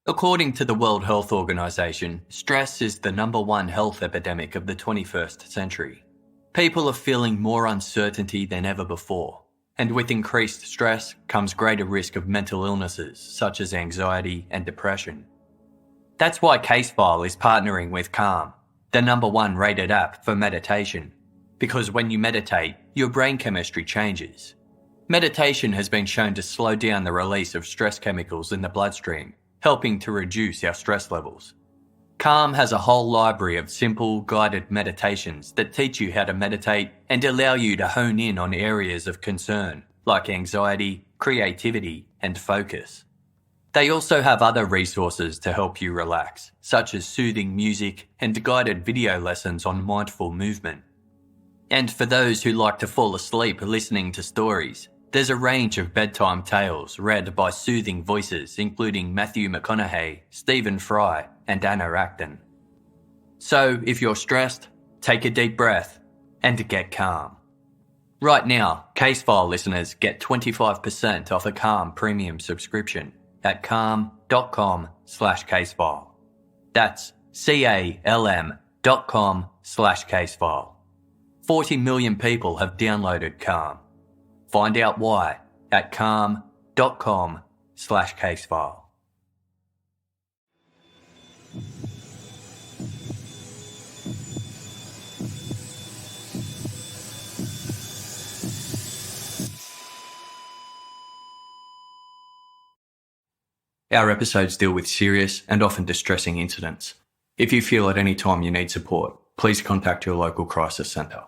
According to the World Health Organization, stress is the #1 health epidemic of the 21st century. People are feeling more uncertainty than ever before, and with increased stress comes greater risk of mental illnesses such as anxiety and depression. That's why Casefile is partnering with Calm, the #1 rated app for meditation, because when you meditate, your brain chemistry changes. Meditation has been shown to slow down the release of stress chemicals in the bloodstream, helping to reduce our stress levels. Calm has a whole library of simple, guided meditations that teach you how to meditate and allow you to hone in on areas of concern, like anxiety, creativity, and focus. They also have other resources to help you relax, such as soothing music and guided video lessons on mindful movement. And for those who like to fall asleep listening to stories, there's a range of bedtime tales read by soothing voices including Matthew McConaughey, Stephen Fry, and Anna Acton. So if you're stressed, take a deep breath and get calm. Right now, Casefile listeners get 25% off a Calm premium subscription at calm.com/casefile. That's calm.com/casefile. 40 million people have downloaded Calm. Find out why at calm.com/casefile. Our episodes deal with serious and often distressing incidents. If you feel at any time you need support, please contact your local crisis centre.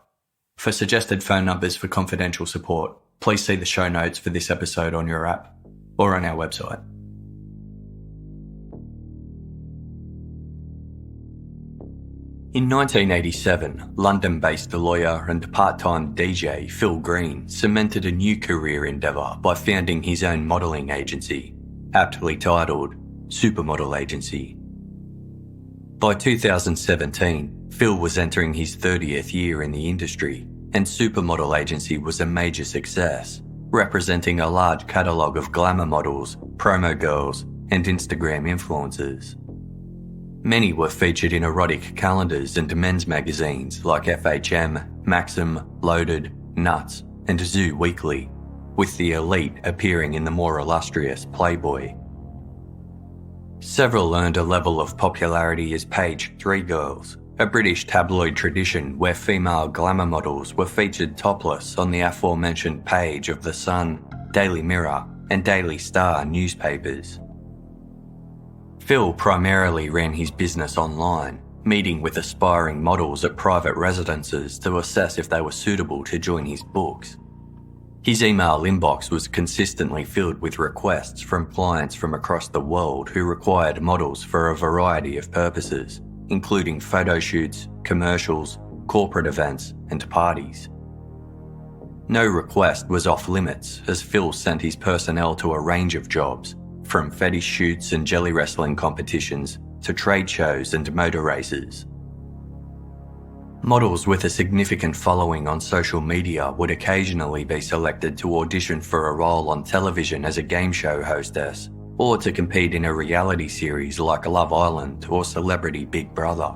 For suggested phone numbers for confidential support, please see the show notes for this episode on your app or on our website. In 1987, London-based lawyer and part-time DJ Phil Green cemented a new career endeavour by founding his own modelling agency, aptly titled Supermodel Agency. By 2017, Phil was entering his 30th year in the industry, and Supermodel Agency was a major success, representing a large catalogue of glamour models, promo girls, and Instagram influencers. Many were featured in erotic calendars and men's magazines like FHM, Maxim, Loaded, Nuts, and Zoo Weekly, with the elite appearing in the more illustrious Playboy. Several earned a level of popularity as Page 3 girls, a British tabloid tradition where female glamour models were featured topless on the aforementioned page of The Sun, Daily Mirror, and Daily Star newspapers. Phil primarily ran his business online, meeting with aspiring models at private residences to assess if they were suitable to join his books. His email inbox was consistently filled with requests from clients from across the world who required models for a variety of purposes, including photo shoots, commercials, corporate events, and parties. No request was off limits, as Phil sent his personnel to a range of jobs, from fetish shoots and jelly wrestling competitions to trade shows and motor races. Models with a significant following on social media would occasionally be selected to audition for a role on television as a game show hostess, or to compete in a reality series like Love Island or Celebrity Big Brother.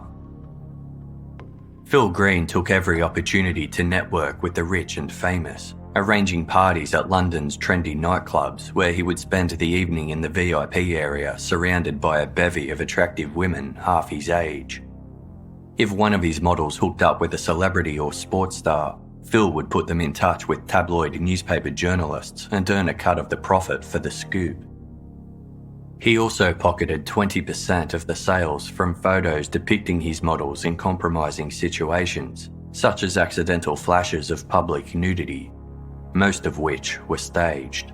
Phil Green took every opportunity to network with the rich and famous, arranging parties at London's trendy nightclubs where he would spend the evening in the VIP area surrounded by a bevy of attractive women half his age. If one of his models hooked up with a celebrity or sports star, Phil would put them in touch with tabloid newspaper journalists and earn a cut of the profit for the scoop. He also pocketed 20% of the sales from photos depicting his models in compromising situations, such as accidental flashes of public nudity, most of which were staged.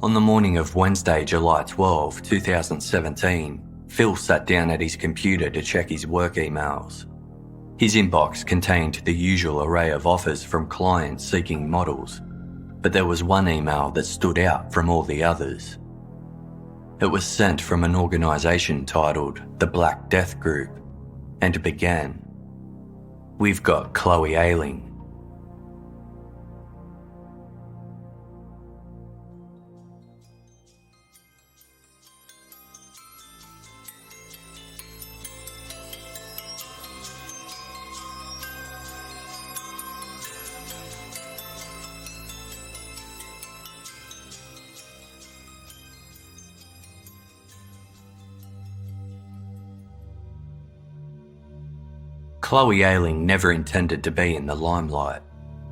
On the morning of Wednesday, July 12, 2017, Phil sat down at his computer to check his work emails. His inbox contained the usual array of offers from clients seeking models, but there was one email that stood out from all the others. It was sent from an organisation titled the Black Death Group and began, "We've got Chloe Ayling." Chloe Ayling never intended to be in the limelight.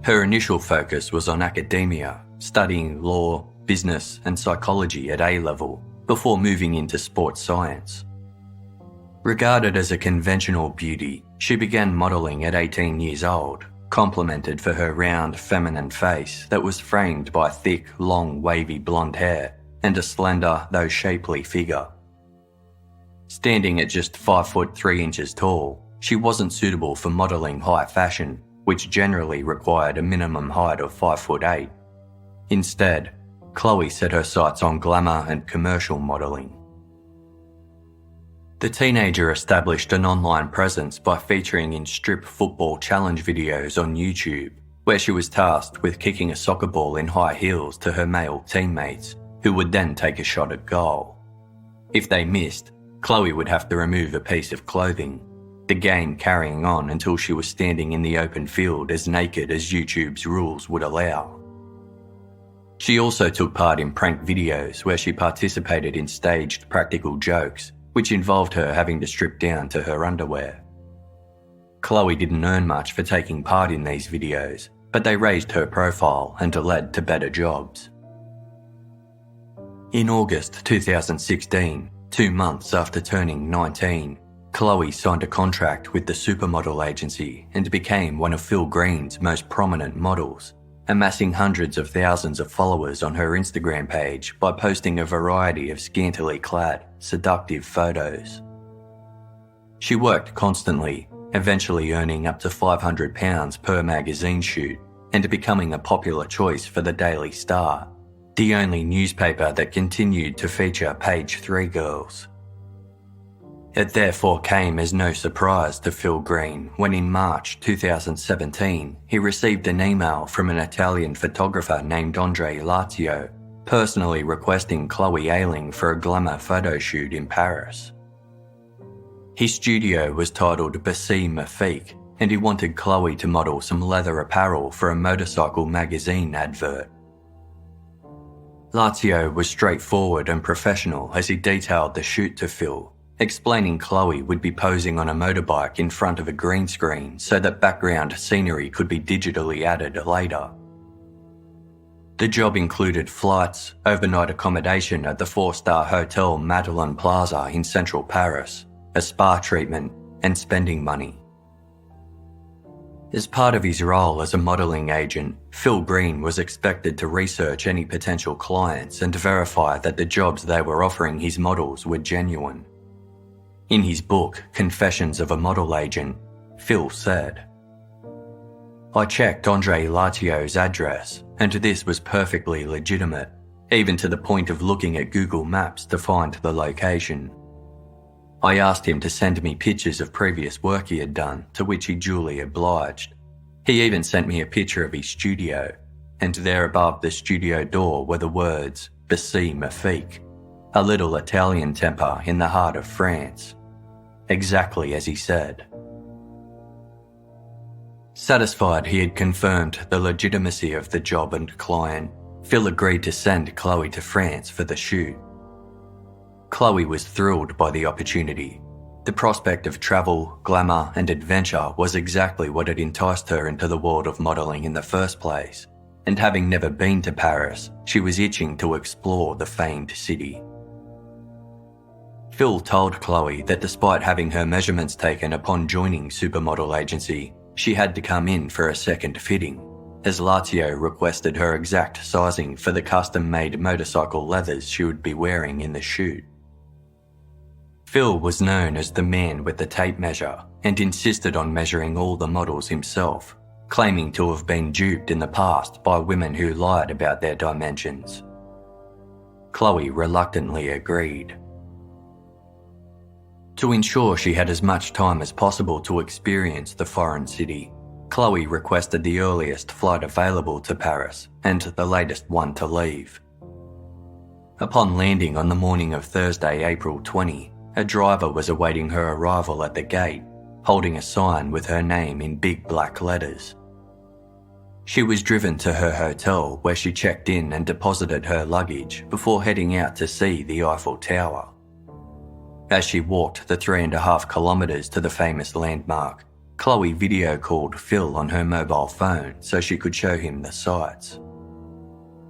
Her initial focus was on academia, studying law, business and psychology at A-level, before moving into sports science. Regarded as a conventional beauty, she began modelling at 18 years old, complimented for her round, feminine face that was framed by thick, long, wavy blonde hair and a slender, though shapely figure. Standing at just 5 foot 3 inches tall, she wasn't suitable for modelling high fashion, which generally required a minimum height of 5 foot 8. Instead, Chloe set her sights on glamour and commercial modelling. The teenager established an online presence by featuring in strip football challenge videos on YouTube, where she was tasked with kicking a soccer ball in high heels to her male teammates, who would then take a shot at goal. If they missed, Chloe would have to remove a piece of clothing, the game carrying on until she was standing in the open field as naked as YouTube's rules would allow. She also took part in prank videos where she participated in staged practical jokes, which involved her having to strip down to her underwear. Chloe didn't earn much for taking part in these videos, but they raised her profile and led to better jobs. In August 2016, 2 months after turning 19, Chloe signed a contract with the Supermodel Agency and became one of Phil Green's most prominent models, amassing hundreds of thousands of followers on her Instagram page by posting a variety of scantily clad, seductive photos. She worked constantly, eventually earning up to £500 per magazine shoot and becoming a popular choice for the Daily Star, the only newspaper that continued to feature page 3 girls. It therefore came as no surprise to Phil Green when in March 2017 he received an email from an Italian photographer named Andre Lazio, personally requesting Chloe Ayling for a glamour photoshoot in Paris. His studio was titled Bassy Mafique, and he wanted Chloe to model some leather apparel for a motorcycle magazine advert. Lazio was straightforward and professional as he detailed the shoot to Phil, explaining Chloe would be posing on a motorbike in front of a green screen so that background scenery could be digitally added later. The job included flights, overnight accommodation at the 4-star hotel Madeleine Plaza in central Paris, a spa treatment, and spending money. As part of his role as a modelling agent, Phil Green was expected to research any potential clients and verify that the jobs they were offering his models were genuine. In his book, Confessions of a Model Agent, Phil said, "I checked Andre Lazio's address, and this was perfectly legitimate, even to the point of looking at Google Maps to find the location. I asked him to send me pictures of previous work he had done, to which he duly obliged. He even sent me a picture of his studio, and there above the studio door were the words, Bassy Mafique, a little Italian temper in the heart of France. Exactly as he said." Satisfied he had confirmed the legitimacy of the job and client, Phil agreed to send Chloe to France for the shoot. Chloe was thrilled by the opportunity. The prospect of travel, glamour and adventure was exactly what had enticed her into the world of modelling in the first place, and having never been to Paris, she was itching to explore the famed city. Phil told Chloe that despite having her measurements taken upon joining Supermodel Agency, she had to come in for a second fitting, as Lazio requested her exact sizing for the custom-made motorcycle leathers she would be wearing in the shoot. Phil was known as the man with the tape measure and insisted on measuring all the models himself, claiming to have been duped in the past by women who lied about their dimensions. Chloe reluctantly agreed. To ensure she had as much time as possible to experience the foreign city, Chloe requested the earliest flight available to Paris and the latest one to leave. Upon landing on the morning of Thursday, April 20, a driver was awaiting her arrival at the gate, holding a sign with her name in big black letters. She was driven to her hotel where she checked in and deposited her luggage before heading out to see the Eiffel Tower. As she walked the 3.5 kilometres to the famous landmark, Chloe video called Phil on her mobile phone so she could show him the sights.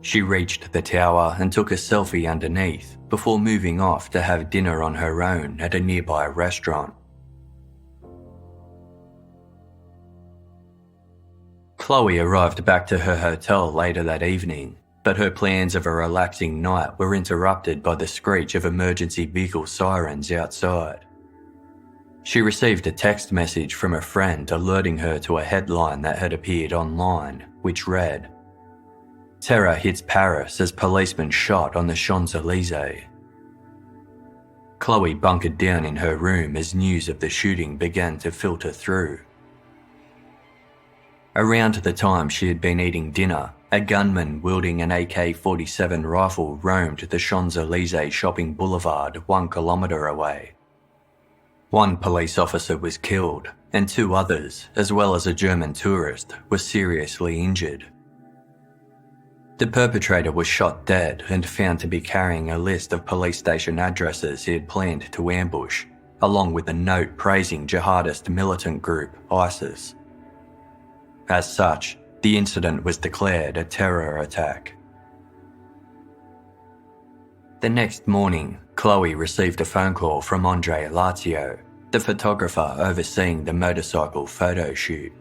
She reached the tower and took a selfie underneath before moving off to have dinner on her own at a nearby restaurant. Chloe arrived back to her hotel later that evening, but her plans of a relaxing night were interrupted by the screech of emergency vehicle sirens outside. She received a text message from a friend alerting her to a headline that had appeared online, which read, "Terror hits Paris as policeman shot on the Champs-Élysées." Chloe bunkered down in her room as news of the shooting began to filter through. Around the time she had been eating dinner, a gunman wielding an AK-47 rifle roamed the Champs-Élysées shopping boulevard 1 kilometre away. One police officer was killed, and 2 others, as well as a German tourist, were seriously injured. The perpetrator was shot dead and found to be carrying a list of police station addresses he had planned to ambush, along with a note praising jihadist militant group ISIS. As such, the incident was declared a terror attack. The next morning, Chloe received a phone call from Andre Lazio, the photographer overseeing the motorcycle photo shoot.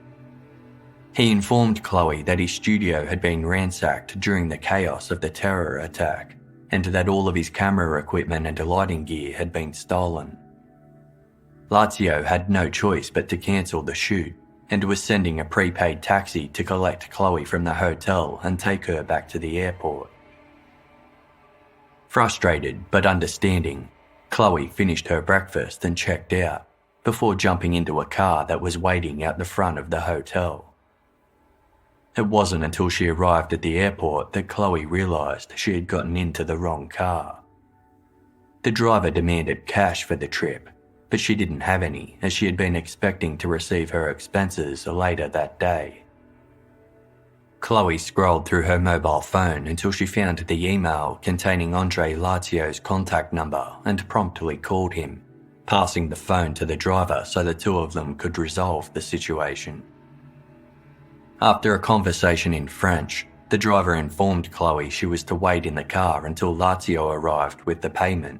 He informed Chloe that his studio had been ransacked during the chaos of the terror attack, and that all of his camera equipment and lighting gear had been stolen. Lazio had no choice but to cancel the shoot, and was sending a prepaid taxi to collect Chloe from the hotel and take her back to the airport. Frustrated but understanding, Chloe finished her breakfast and checked out, before jumping into a car that was waiting out the front of the hotel. It wasn't until she arrived at the airport that Chloe realised she had gotten into the wrong car. The driver demanded cash for the trip, but she didn't have any as she had been expecting to receive her expenses later that day. Chloe scrolled through her mobile phone until she found the email containing Andre Lazio's contact number and promptly called him, passing the phone to the driver so the 2 of them could resolve the situation. After a conversation in French, the driver informed Chloe she was to wait in the car until Lazio arrived with the payment.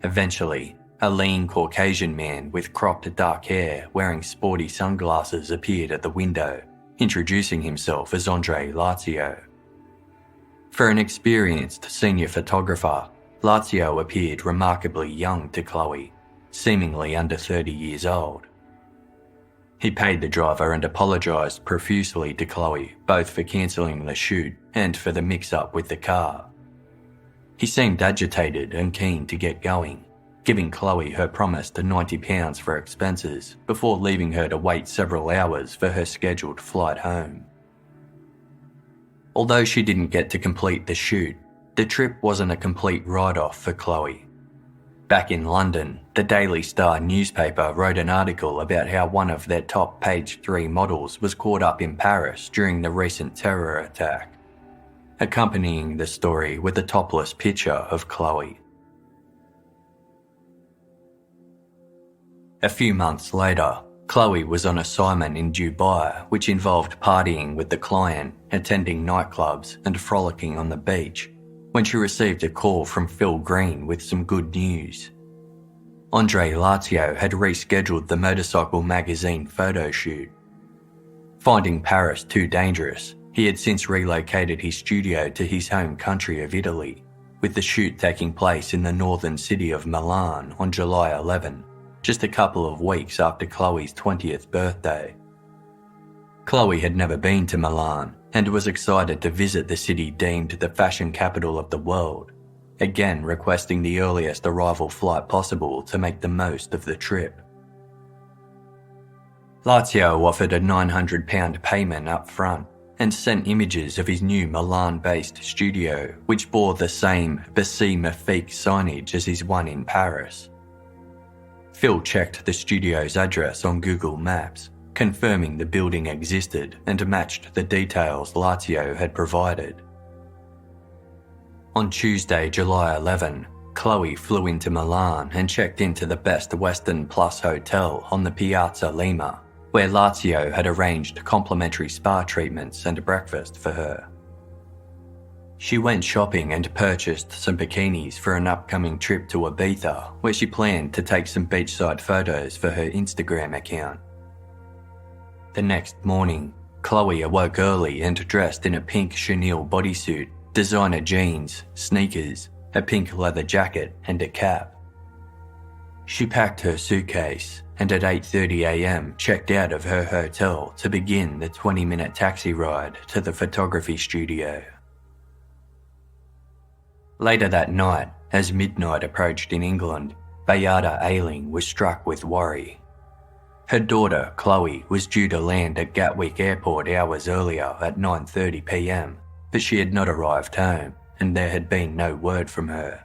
Eventually, a lean Caucasian man with cropped dark hair wearing sporty sunglasses appeared at the window, introducing himself as Andre Lazio. For an experienced senior photographer, Lazio appeared remarkably young to Chloe, seemingly under 30 years old. He paid the driver and apologised profusely to Chloe, both for cancelling the shoot and for the mix-up with the car. He seemed agitated and keen to get going, giving Chloe her promised £90 for expenses before leaving her to wait several hours for her scheduled flight home. Although she didn't get to complete the shoot, the trip wasn't a complete write-off for Chloe. Back in London, the Daily Star newspaper wrote an article about how one of their top page 3 models was caught up in Paris during the recent terror attack, accompanying the story with a topless picture of Chloe. A few months later, Chloe was on assignment in Dubai, which involved partying with the client, attending nightclubs and frolicking on the beach, when she received a call from Phil Green with some good news. Andre Lazio had rescheduled the motorcycle magazine photo shoot. Finding Paris too dangerous, he had since relocated his studio to his home country of Italy, with the shoot taking place in the northern city of Milan on July 11. Just a couple of weeks after Chloe's 20th birthday. Chloe had never been to Milan and was excited to visit the city deemed the fashion capital of the world, again requesting the earliest arrival flight possible to make the most of the trip. Lazio offered a £900 payment up front and sent images of his new Milan-based studio, which bore the same Bessie Magnifique signage as his one in Paris. Phil checked the studio's address on Google Maps, confirming the building existed and matched the details Lazio had provided. On Tuesday, July 11, Chloe flew into Milan and checked into the Best Western Plus hotel on the Piazza Lima, where Lazio had arranged complimentary spa treatments and breakfast for her. She went shopping and purchased some bikinis for an upcoming trip to Ibiza, where she planned to take some beachside photos for her Instagram account. The next morning, Chloe awoke early and dressed in a pink chenille bodysuit, designer jeans, sneakers, a pink leather jacket and a cap. She packed her suitcase and at 8:30 a.m. checked out of her hotel to begin the 20-minute taxi ride to the photography studio. Later that night, as midnight approached in England, Beata Ayling was struck with worry. Her daughter, Chloe, was due to land at Gatwick Airport hours earlier at 9:30 p.m, but she had not arrived home and there had been no word from her.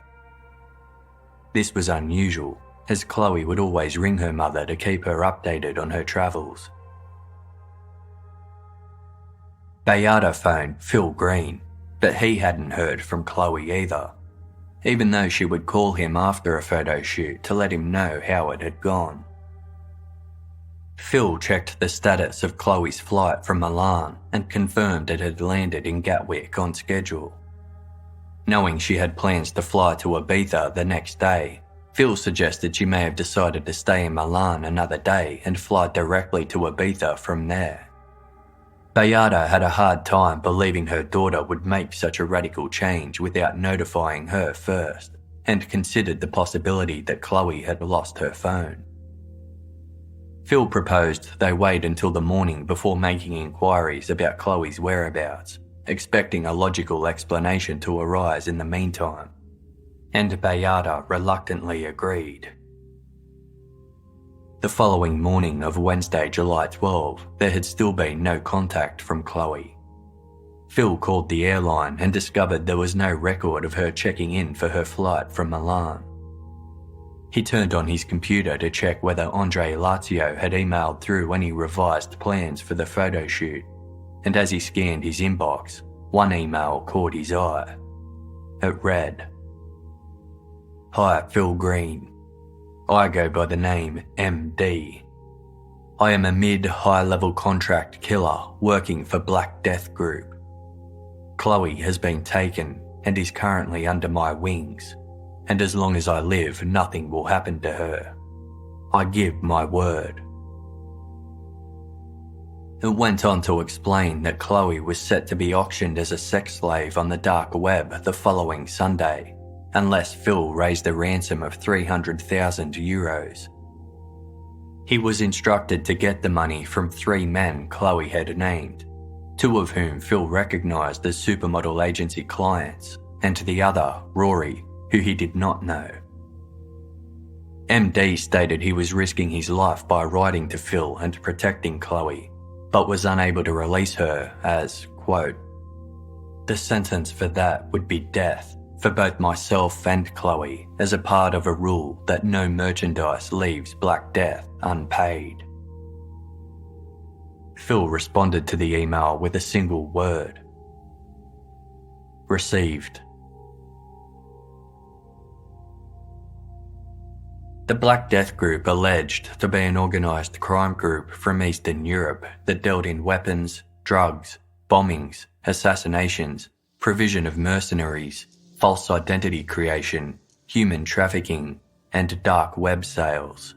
This was unusual, as Chloe would always ring her mother to keep her updated on her travels. Beata phoned Phil Green, but he hadn't heard from Chloe either, even though she would call him after a photo shoot to let him know how it had gone. Phil checked the status of Chloe's flight from Milan and confirmed it had landed in Gatwick on schedule. Knowing she had plans to fly to Ibiza the next day, Phil suggested she may have decided to stay in Milan another day and fly directly to Ibiza from there. Beata had a hard time believing her daughter would make such a radical change without notifying her first, and considered the possibility that Chloe had lost her phone. Phil proposed they wait until the morning before making inquiries about Chloe's whereabouts, expecting a logical explanation to arise in the meantime, and Beata reluctantly agreed. The following morning of Wednesday, July 12, there had still been no contact from Chloe. Phil called the airline and discovered there was no record of her checking in for her flight from Milan. He turned on his computer to check whether Andre Lazio had emailed through any revised plans for the photo shoot, and as he scanned his inbox, one email caught his eye. It read, "Hi, Phil Green. I go by the name MD. I am a mid-high-level contract killer working for Black Death Group. Chloe has been taken and is currently under my wings, and as long as I live, nothing will happen to her. I give my word." It went on to explain that Chloe was set to be auctioned as a sex slave on the dark web the following Sunday, unless Phil raised a ransom of €300,000. He was instructed to get the money from 3 men Chloe had named, 2 of whom Phil recognised as Supermodel Agency clients, and the other, Rory, who he did not know. MD stated he was risking his life by writing to Phil and protecting Chloe, but was unable to release her as, quote, "The sentence for that would be death for both myself and Chloe as a part of a rule that no merchandise leaves Black Death unpaid." Phil responded to the email with a single word: received. The Black Death Group alleged to be an organised crime group from Eastern Europe that dealt in weapons, drugs, bombings, assassinations, provision of mercenaries, false identity creation, human trafficking, and dark web sales.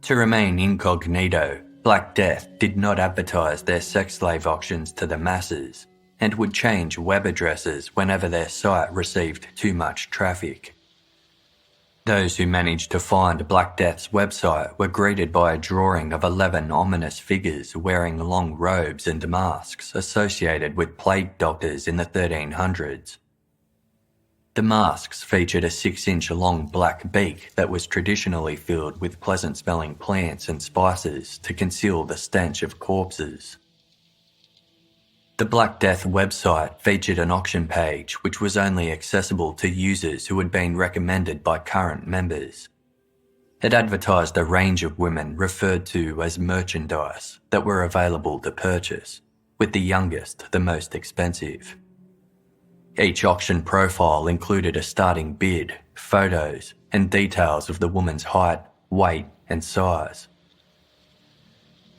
To remain incognito, Black Death did not advertise their sex slave auctions to the masses, and would change web addresses whenever their site received too much traffic. Those who managed to find Black Death's website were greeted by a drawing of 11 ominous figures wearing long robes and masks associated with plague doctors in the 1300s. The masks featured a 6-inch long black beak that was traditionally filled with pleasant-smelling plants and spices to conceal the stench of corpses. The Black Death website featured an auction page which was only accessible to users who had been recommended by current members. It advertised a range of women referred to as merchandise that were available to purchase, with the youngest the most expensive. Each auction profile included a starting bid, photos, and details of the woman's height, weight, and size.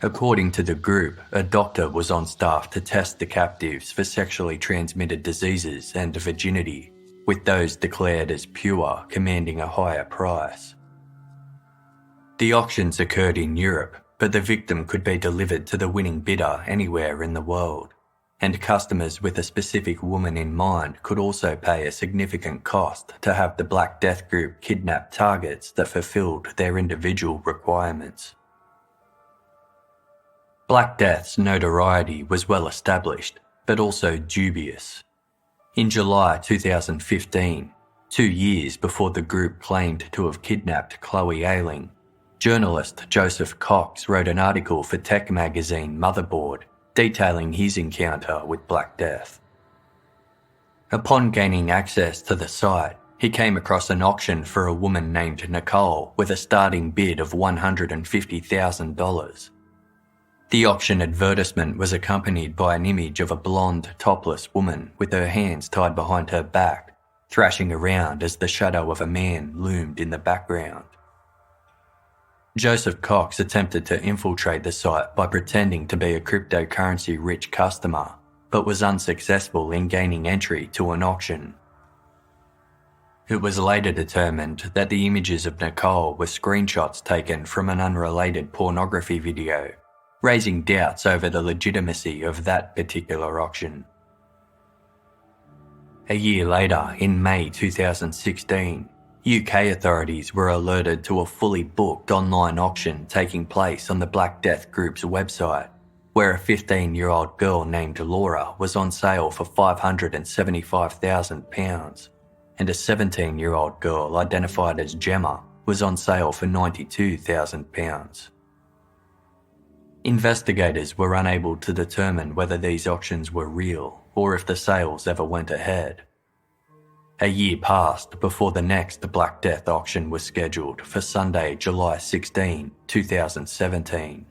According to the group, a doctor was on staff to test the captives for sexually transmitted diseases and virginity, with those declared as pure commanding a higher price. The auctions occurred in Europe, but the victim could be delivered to the winning bidder anywhere in the world, and customers with a specific woman in mind could also pay a significant cost to have the Black Death group kidnap targets that fulfilled their individual requirements. Black Death's notoriety was well established, but also dubious. In July 2015, 2 years before the group claimed to have kidnapped Chloe Ayling, journalist Joseph Cox wrote an article for tech magazine Motherboard detailing his encounter with Black Death. Upon gaining access to the site, he came across an auction for a woman named Nicole with a starting bid of $150,000. The auction advertisement was accompanied by an image of a blonde, topless woman with her hands tied behind her back, thrashing around as the shadow of a man loomed in the background. Joseph Cox attempted to infiltrate the site by pretending to be a cryptocurrency-rich customer, but was unsuccessful in gaining entry to an auction. It was later determined that the images of Nicole were screenshots taken from an unrelated pornography video, raising doubts over the legitimacy of that particular auction. A year later, in May 2016, UK authorities were alerted to a fully booked online auction taking place on the Black Death Group's website, where a 15-year-old girl named Laura was on sale for £575,000, and a 17-year-old girl identified as Gemma was on sale for £92,000. Investigators were unable to determine whether these auctions were real or if the sales ever went ahead. A year passed before the next Black Death auction was scheduled for Sunday, July 16, 2017,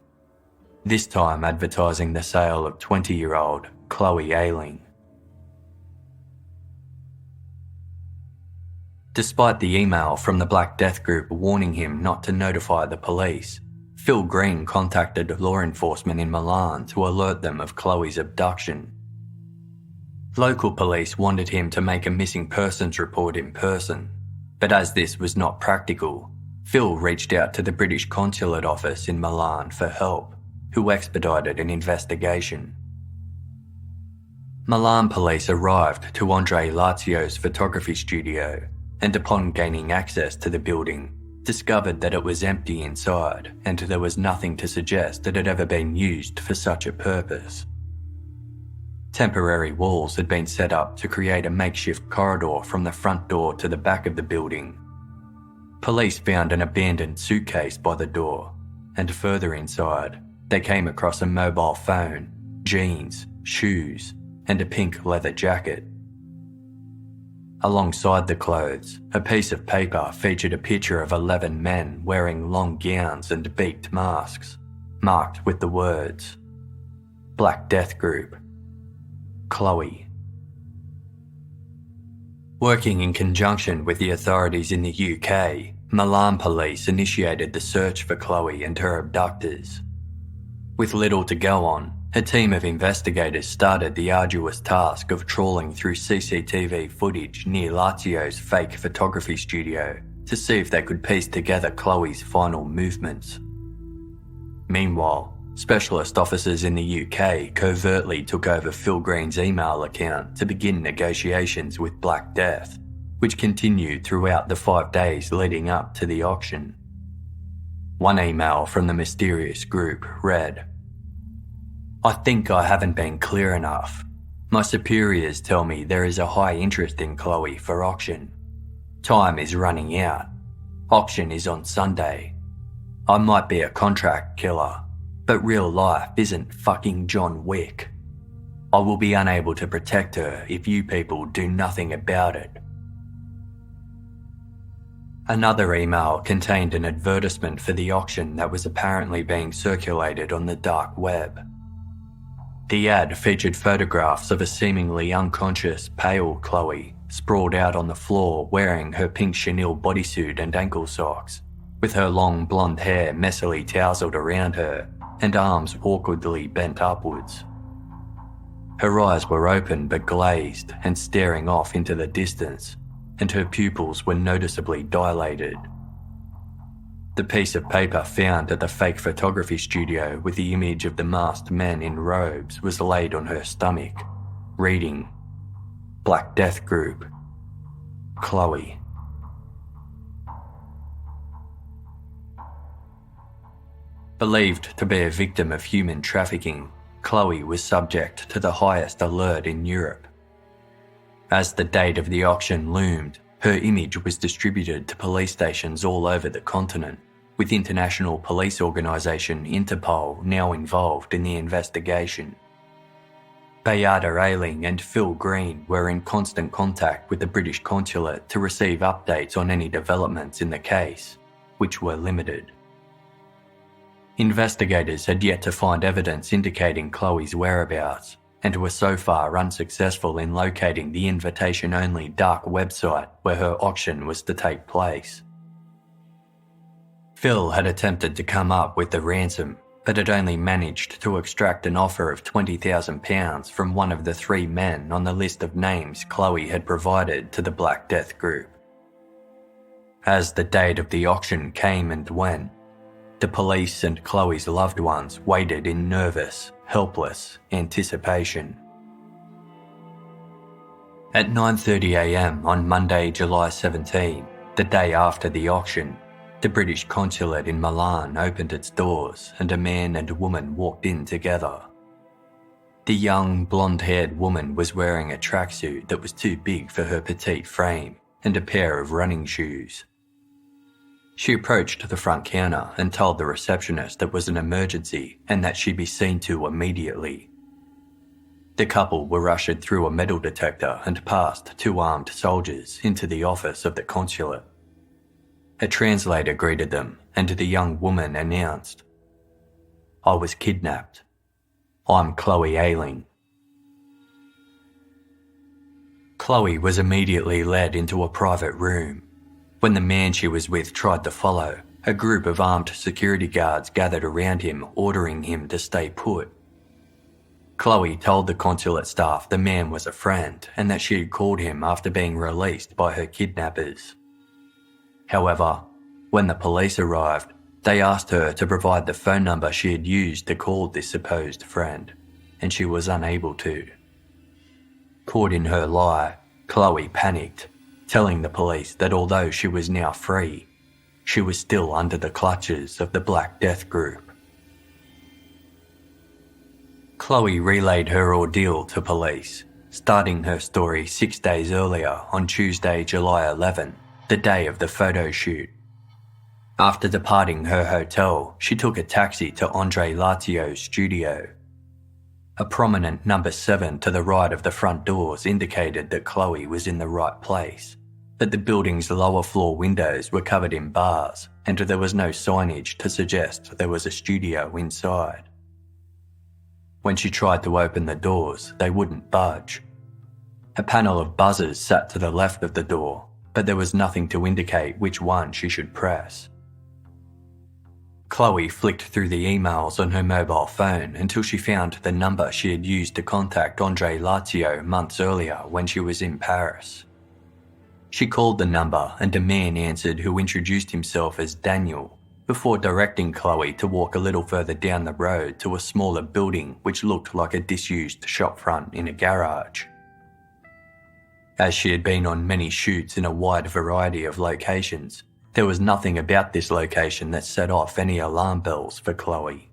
this time advertising the sale of 20-year-old Chloe Ayling. Despite the email from the Black Death Group warning him not to notify the police, Phil Green contacted law enforcement in Milan to alert them of Chloe's abduction. Local police wanted him to make a missing persons report in person, but as this was not practical, Phil reached out to the British Consulate office in Milan for help, who expedited an investigation. Milan police arrived to Andre Lazio's photography studio and, upon gaining access to the building, discovered that it was empty inside and there was nothing to suggest it had ever been used for such a purpose. Temporary walls had been set up to create a makeshift corridor from the front door to the back of the building. Police found an abandoned suitcase by the door, and further inside, they came across a mobile phone, jeans, shoes, and a pink leather jacket. Alongside the clothes, a piece of paper featured a picture of 11 men wearing long gowns and beaked masks, marked with the words, Black Death Group, Chloe. Working in conjunction with the authorities in the UK, Milan police initiated the search for Chloe and her abductors. With little to go on, a team of investigators started the arduous task of trawling through CCTV footage near Lazio's fake photography studio to see if they could piece together Chloe's final movements. Meanwhile, specialist officers in the UK covertly took over Phil Green's email account to begin negotiations with Black Death, which continued throughout the 5 days leading up to the auction. One email from the mysterious group read, I think I haven't been clear enough. My superiors tell me there is a high interest in Chloe for auction. Time is running out. Auction is on Sunday. I might be a contract killer, but real life isn't fucking John Wick. I will be unable to protect her if you people do nothing about it. Another email contained an advertisement for the auction that was apparently being circulated on the dark web. The ad featured photographs of a seemingly unconscious, pale Chloe sprawled out on the floor wearing her pink chenille bodysuit and ankle socks, with her long blonde hair messily tousled around her and arms awkwardly bent upwards. Her eyes were open but glazed and staring off into the distance, and her pupils were noticeably dilated. The piece of paper found at the fake photography studio with the image of the masked men in robes was laid on her stomach, reading, "Black Death Group, Chloe." Believed to be a victim of human trafficking, Chloe was subject to the highest alert in Europe. As the date of the auction loomed, her image was distributed to police stations all over the continent, with international police organisation Interpol now involved in the investigation. Beata Ayling and Phil Green were in constant contact with the British consulate to receive updates on any developments in the case, which were limited. Investigators had yet to find evidence indicating Chloe's whereabouts, and were so far unsuccessful in locating the invitation-only dark website where her auction was to take place. Phil had attempted to come up with the ransom, but had only managed to extract an offer of £20,000 from one of the 3 men on the list of names Chloe had provided to the Black Death Group. As the date of the auction came and went, the police and Chloe's loved ones waited in nervous, helpless anticipation. At 9:30 a.m. on Monday, July 17, the day after the auction, the British consulate in Milan opened its doors and a man and a woman walked in together. The young, blonde-haired woman was wearing a tracksuit that was too big for her petite frame and a pair of running shoes. She approached the front counter and told the receptionist it was an emergency and that she'd be seen to immediately. The couple were ushered through a metal detector and past 2 armed soldiers into the office of the consulate. A translator greeted them, and the young woman announced, "I was kidnapped. I'm Chloe Ayling." Chloe was immediately led into a private room. When the man she was with tried to follow, a group of armed security guards gathered around him, ordering him to stay put. Chloe told the consulate staff the man was a friend and that she had called him after being released by her kidnappers. However, when the police arrived, they asked her to provide the phone number she had used to call this supposed friend, and she was unable to. Caught in her lie, Chloe panicked, telling the police that although she was now free, she was still under the clutches of the Black Death Group. Chloe relayed her ordeal to police, starting her story 6 days earlier on Tuesday, July 11, the day of the photo shoot. After departing her hotel, she took a taxi to Andre Lazio's studio. A prominent number 7 to the right of the front doors indicated that Chloe was in the right place, but the building's lower floor windows were covered in bars and there was no signage to suggest there was a studio inside. When she tried to open the doors, they wouldn't budge. A panel of buzzers sat to the left of the door, but there was nothing to indicate which one she should press. Chloe flicked through the emails on her mobile phone until she found the number she had used to contact Andre Lazio months earlier when she was in Paris. She called the number and a man answered who introduced himself as Daniel, before directing Chloe to walk a little further down the road to a smaller building which looked like a disused shopfront in a garage. As she had been on many shoots in a wide variety of locations, there was nothing about this location that set off any alarm bells for Chloe.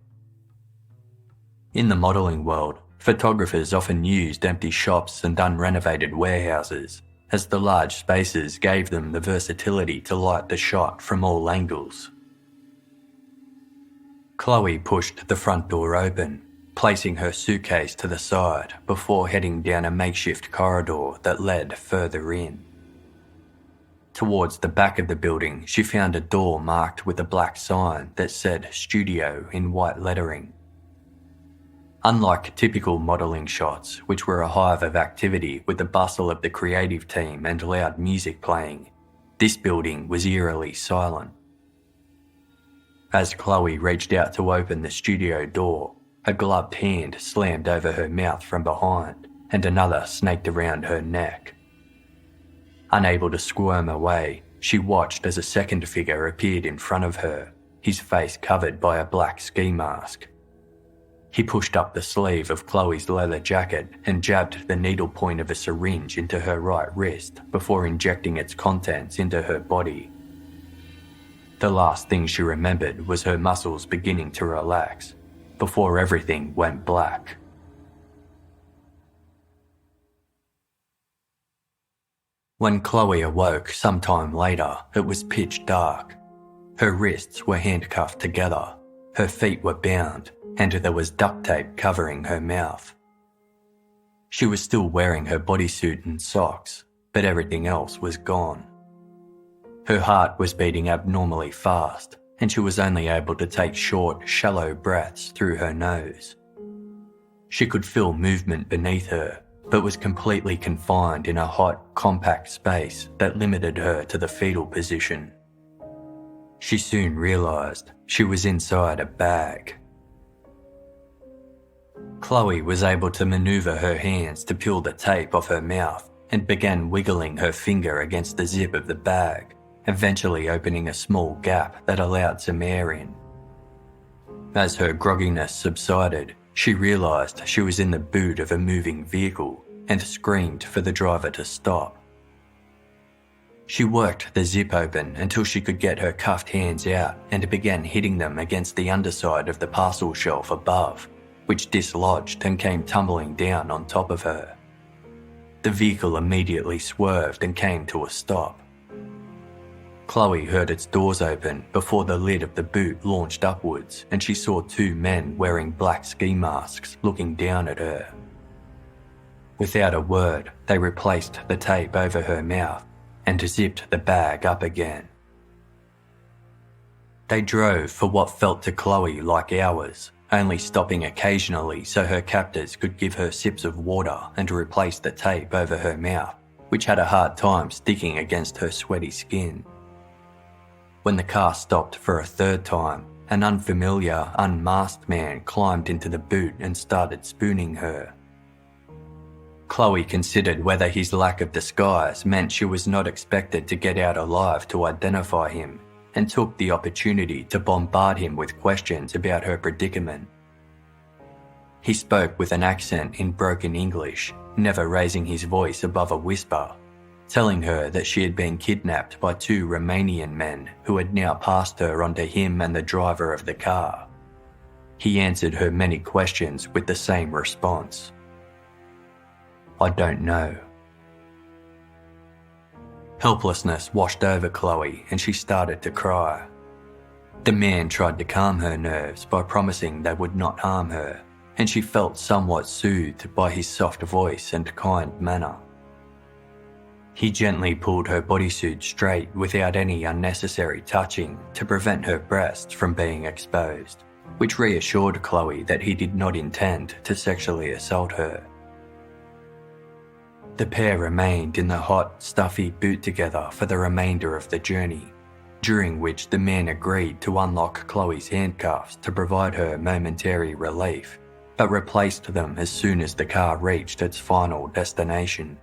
In the modelling world, photographers often used empty shops and unrenovated warehouses, as the large spaces gave them the versatility to light the shot from all angles. Chloe pushed the front door open, placing her suitcase to the side before heading down a makeshift corridor that led further in. Towards the back of the building, she found a door marked with a black sign that said "Studio" in white lettering. Unlike typical modelling shots, which were a hive of activity with the bustle of the creative team and loud music playing, this building was eerily silent. As Chloe reached out to open the studio door, a gloved hand slammed over her mouth from behind and another snaked around her neck. Unable to squirm away, she watched as a second figure appeared in front of her, his face covered by a black ski mask. He pushed up the sleeve of Chloe's leather jacket and jabbed the needle point of a syringe into her right wrist before injecting its contents into her body. The last thing she remembered was her muscles beginning to relax, before everything went black. When Chloe awoke sometime later, it was pitch dark. Her wrists were handcuffed together, her feet were bound, and there was duct tape covering her mouth. She was still wearing her bodysuit and socks, but everything else was gone. Her heart was beating abnormally fast, and she was only able to take short, shallow breaths through her nose. She could feel movement beneath her, but was completely confined in a hot, compact space that limited her to the fetal position. She soon realised she was inside a bag. Chloe was able to manoeuvre her hands to peel the tape off her mouth and began wiggling her finger against the zip of the bag, eventually opening a small gap that allowed some air in. As her grogginess subsided, she realised she was in the boot of a moving vehicle and screamed for the driver to stop. She worked the zip open until she could get her cuffed hands out and began hitting them against the underside of the parcel shelf above, which dislodged and came tumbling down on top of her. The vehicle immediately swerved and came to a stop. Chloe heard its doors open before the lid of the boot launched upwards, and she saw two men wearing black ski masks looking down at her. Without a word, they replaced the tape over her mouth and zipped the bag up again. They drove for what felt to Chloe like hours, only stopping occasionally so her captors could give her sips of water and replace the tape over her mouth, which had a hard time sticking against her sweaty skin. When the car stopped for a third time, an unfamiliar, unmasked man climbed into the boot and started spooning her. Chloe considered whether his lack of disguise meant she was not expected to get out alive to identify him, and took the opportunity to bombard him with questions about her predicament. He spoke with an accent in broken English, never raising his voice above a whisper, telling her that she had been kidnapped by two Romanian men who had now passed her onto him and the driver of the car. He answered her many questions with the same response. "I don't know." Helplessness washed over Chloe and she started to cry. The man tried to calm her nerves by promising they would not harm her, and she felt somewhat soothed by his soft voice and kind manner. He gently pulled her bodysuit straight without any unnecessary touching to prevent her breasts from being exposed, which reassured Chloe that he did not intend to sexually assault her. The pair remained in the hot, stuffy boot together for the remainder of the journey, during which the man agreed to unlock Chloe's handcuffs to provide her momentary relief, but replaced them as soon as the car reached its final destination.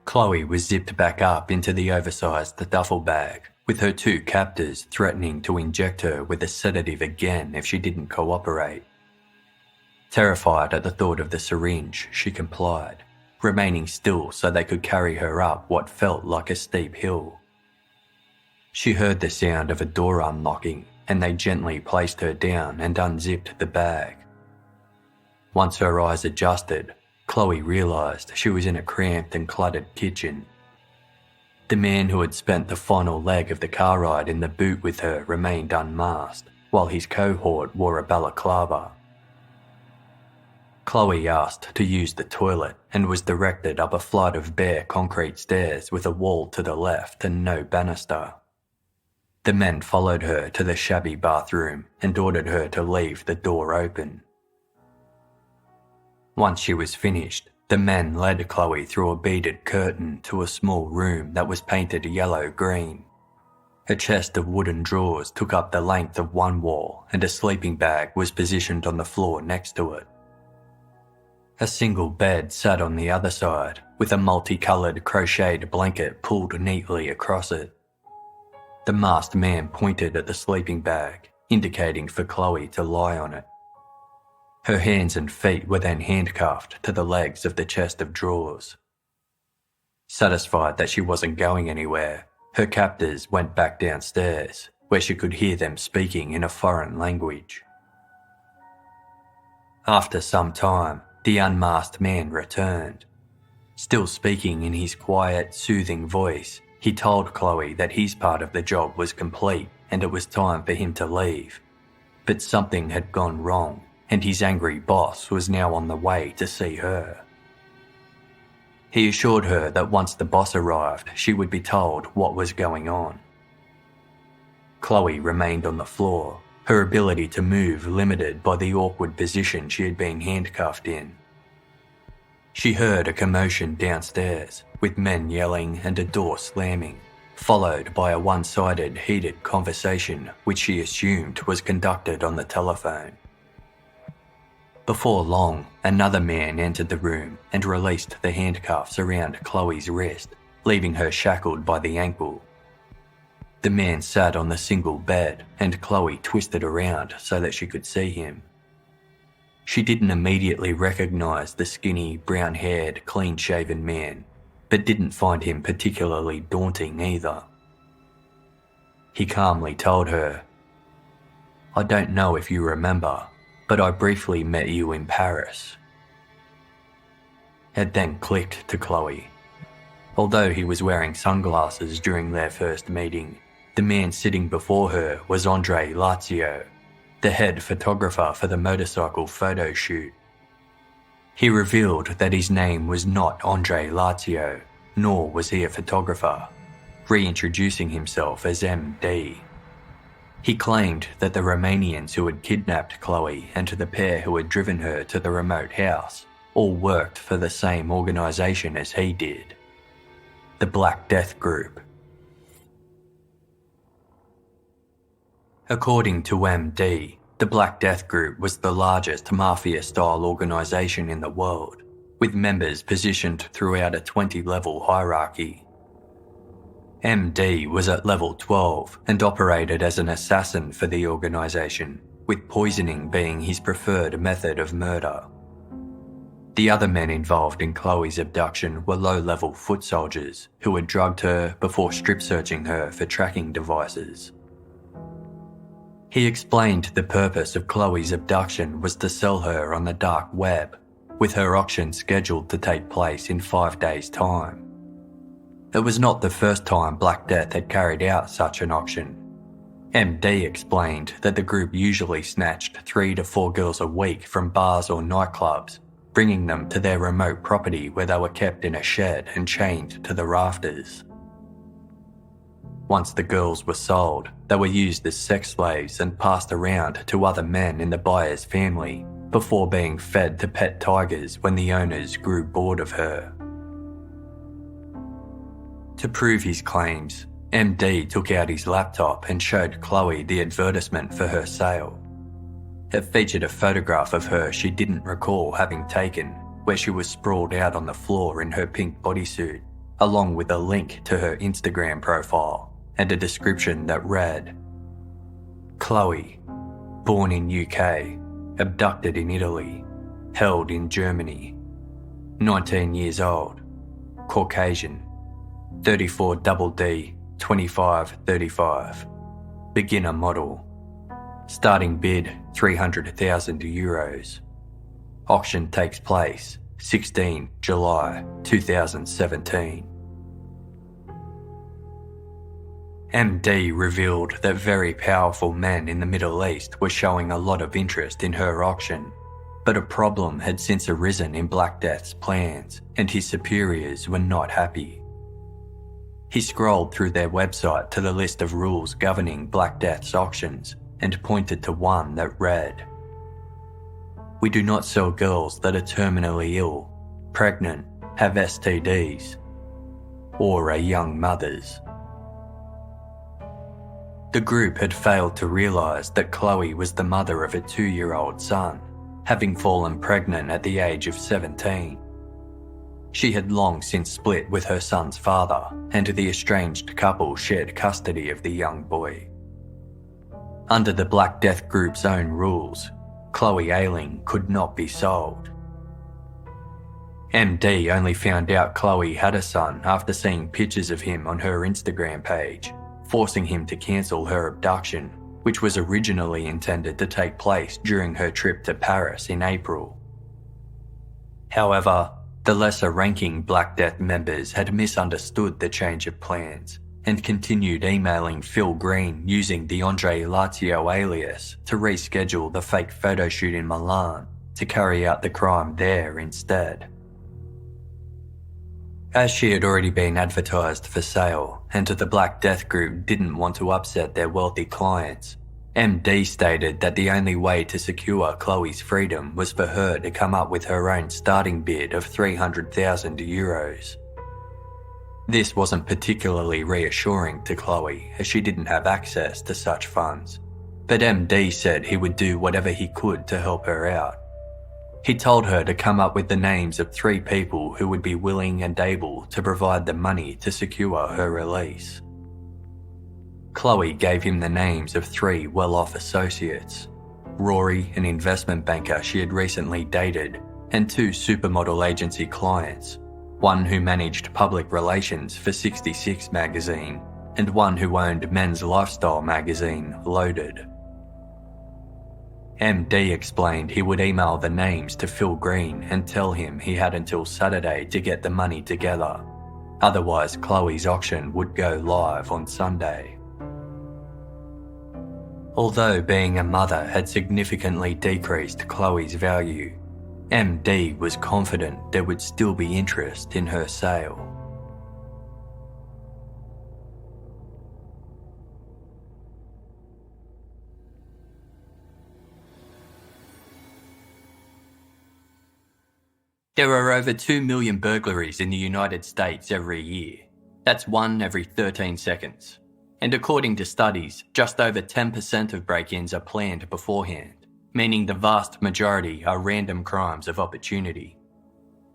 Chloe was zipped back up into the oversized duffel bag, with her two captors threatening to inject her with a sedative again if she didn't cooperate. Terrified at the thought of the syringe, she complied, remaining still so they could carry her up what felt like a steep hill. She heard the sound of a door unlocking, and they gently placed her down and unzipped the bag. Once her eyes adjusted, Chloe realised she was in a cramped and cluttered kitchen. The man who had spent the final leg of the car ride in the boot with her remained unmasked, while his cohort wore a balaclava. Chloe asked to use the toilet and was directed up a flight of bare concrete stairs with a wall to the left and no banister. The men followed her to the shabby bathroom and ordered her to leave the door open. Once she was finished, the men led Chloe through a beaded curtain to a small room that was painted yellow-green. A chest of wooden drawers took up the length of one wall and a sleeping bag was positioned on the floor next to it. A single bed sat on the other side, with a multicoloured crocheted blanket pulled neatly across it. The masked man pointed at the sleeping bag, indicating for Chloe to lie on it. Her hands and feet were then handcuffed to the legs of the chest of drawers. Satisfied that she wasn't going anywhere, her captors went back downstairs, where she could hear them speaking in a foreign language. After some time, the unmasked man returned. Still speaking in his quiet, soothing voice, he told Chloe that his part of the job was complete and it was time for him to leave. But something had gone wrong, and his angry boss was now on the way to see her. He assured her that once the boss arrived, she would be told what was going on. Chloe remained on the floor, her ability to move limited by the awkward position she had been handcuffed in. She heard a commotion downstairs, with men yelling and a door slamming, followed by a one-sided heated conversation which she assumed was conducted on the telephone. Before long, another man entered the room and released the handcuffs around Chloe's wrist, leaving her shackled by the ankle. The man sat on the single bed and Chloe twisted around so that she could see him. She didn't immediately recognise the skinny, brown-haired, clean-shaven man, but didn't find him particularly daunting either. He calmly told her, "I don't know if you remember, but I briefly met you in Paris." It then clicked to Chloe. Although he was wearing sunglasses during their first meeting, the man sitting before her was Andre Lazio, the head photographer for the motorcycle photo shoot. He revealed that his name was not Andre Lazio, nor was he a photographer, reintroducing himself as MD. He claimed that the Romanians who had kidnapped Chloe and the pair who had driven her to the remote house all worked for the same organisation as he did, the Black Death Group. According to MD, the Black Death Group was the largest mafia-style organisation in the world, with members positioned throughout a 20-level hierarchy. MD was at level 12 and operated as an assassin for the organisation, with poisoning being his preferred method of murder. The other men involved in Chloe's abduction were low-level foot soldiers who had drugged her before strip-searching her for tracking devices. He explained the purpose of Chloe's abduction was to sell her on the dark web, with her auction scheduled to take place in 5 days' time. It was not the first time Black Death had carried out such an auction. MD explained that the group usually snatched 3 to 4 girls a week from bars or nightclubs, bringing them to their remote property where they were kept in a shed and chained to the rafters. Once the girls were sold, they were used as sex slaves and passed around to other men in the buyer's family before being fed to pet tigers when the owners grew bored of her. To prove his claims, MD took out his laptop and showed Chloe the advertisement for her sale. It featured a photograph of her she didn't recall having taken, where she was sprawled out on the floor in her pink bodysuit, along with a link to her Instagram profile and a description that read, "Chloe, born in UK, abducted in Italy, held in Germany, 19 years old, Caucasian, 34DD, 2535, beginner model, starting bid €300,000. Auction takes place 16 July 2017. MD revealed that very powerful men in the Middle East were showing a lot of interest in her auction, but a problem had since arisen in Black Death's plans, and his superiors were not happy. He scrolled through their website to the list of rules governing Black Death's auctions and pointed to one that read, "We do not sell girls that are terminally ill, pregnant, have STDs, or are young mothers." The group had failed to realise that Chloe was the mother of a 2-year-old son, having fallen pregnant at the age of 17. She had long since split with her son's father, and the estranged couple shared custody of the young boy. Under the Black Death group's own rules, Chloe Ayling could not be sold. MD only found out Chloe had a son after seeing pictures of him on her Instagram page, forcing him to cancel her abduction, which was originally intended to take place during her trip to Paris in April. However, the lesser-ranking Black Death members had misunderstood the change of plans and continued emailing Phil Green using the Andre Lazio alias to reschedule the fake photoshoot in Milan to carry out the crime there instead. As she had already been advertised for sale and the Black Death group didn't want to upset their wealthy clients, MD stated that the only way to secure Chloe's freedom was for her to come up with her own starting bid of €300,000. This wasn't particularly reassuring to Chloe as she didn't have access to such funds, but MD said he would do whatever he could to help her out. He told her to come up with the names of 3 people who would be willing and able to provide the money to secure her release. Chloe gave him the names of 3 well-off associates: Rory, an investment banker she had recently dated, and 2 Supermodel Agency clients, one who managed public relations for 66 magazine, and one who owned men's lifestyle magazine, Loaded. MD explained he would email the names to Phil Green and tell him he had until Saturday to get the money together. Otherwise, Chloe's auction would go live on Sunday. Although being a mother had significantly decreased Chloe's value, MD was confident there would still be interest in her sale. There are over 2 million burglaries in the United States every year. That's 1 every 13 seconds. And according to studies, just over 10% of break-ins are planned beforehand, meaning the vast majority are random crimes of opportunity.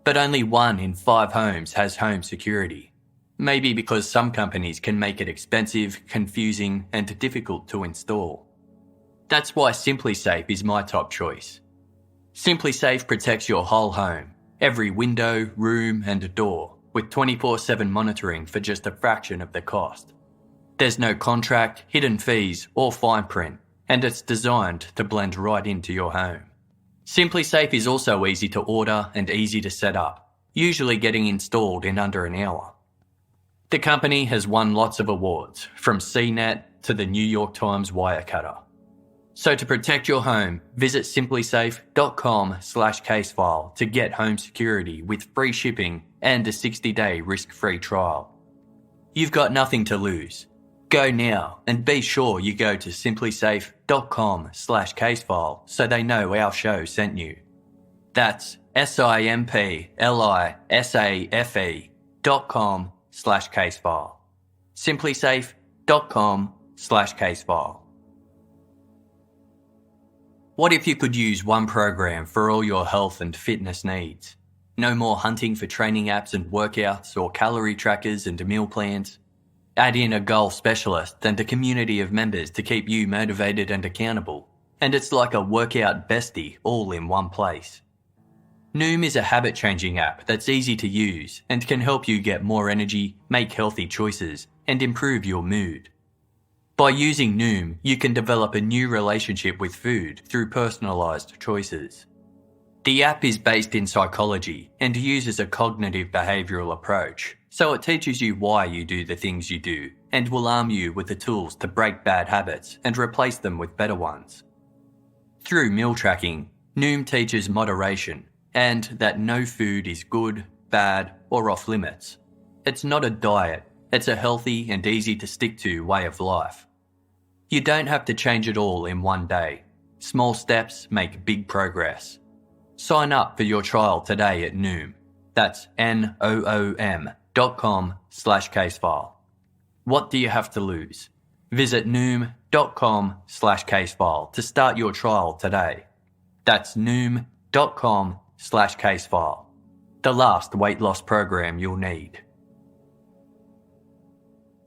But only 1 in 5 homes has home security, maybe because some companies can make it expensive, confusing, and difficult to install. That's why SimpliSafe is my top choice. SimpliSafe protects your whole home, every window, room, and door, with 24/7 monitoring for just a fraction of the cost. There's no contract, hidden fees, or fine print, and it's designed to blend right into your home. SimpliSafe is also easy to order and easy to set up, usually getting installed in under an hour. The company has won lots of awards, from CNET to the New York Times Wirecutter. So to protect your home, visit simplisafe.com/casefile to get home security with free shipping and a 60-day risk-free trial. You've got nothing to lose. Go now and be sure you go to simplisafe.com/casefile so they know our show sent you. That's simplisafe.com/casefile. simplisafe.com/casefile. What if you could use one program for all your health and fitness needs? No more hunting for training apps and workouts or calorie trackers and meal plans. Add in a goal specialist and a community of members to keep you motivated and accountable. And it's like a workout bestie all in one place. Noom is a habit-changing app that's easy to use and can help you get more energy, make healthy choices, and improve your mood. By using Noom, you can develop a new relationship with food through personalised choices. The app is based in psychology and uses a cognitive behavioural approach, so it teaches you why you do the things you do and will arm you with the tools to break bad habits and replace them with better ones. Through meal tracking, Noom teaches moderation and that no food is good, bad, or off limits. It's not a diet, It's a healthy and easy to stick to way of life. You don't have to change it all in one day. Small steps make big progress. Sign up for your trial today at Noom. That's noom.com/casefile. What do you have to lose? Visit noom.com/casefile to start your trial today. That's noom.com/casefile. The last weight loss program you'll need.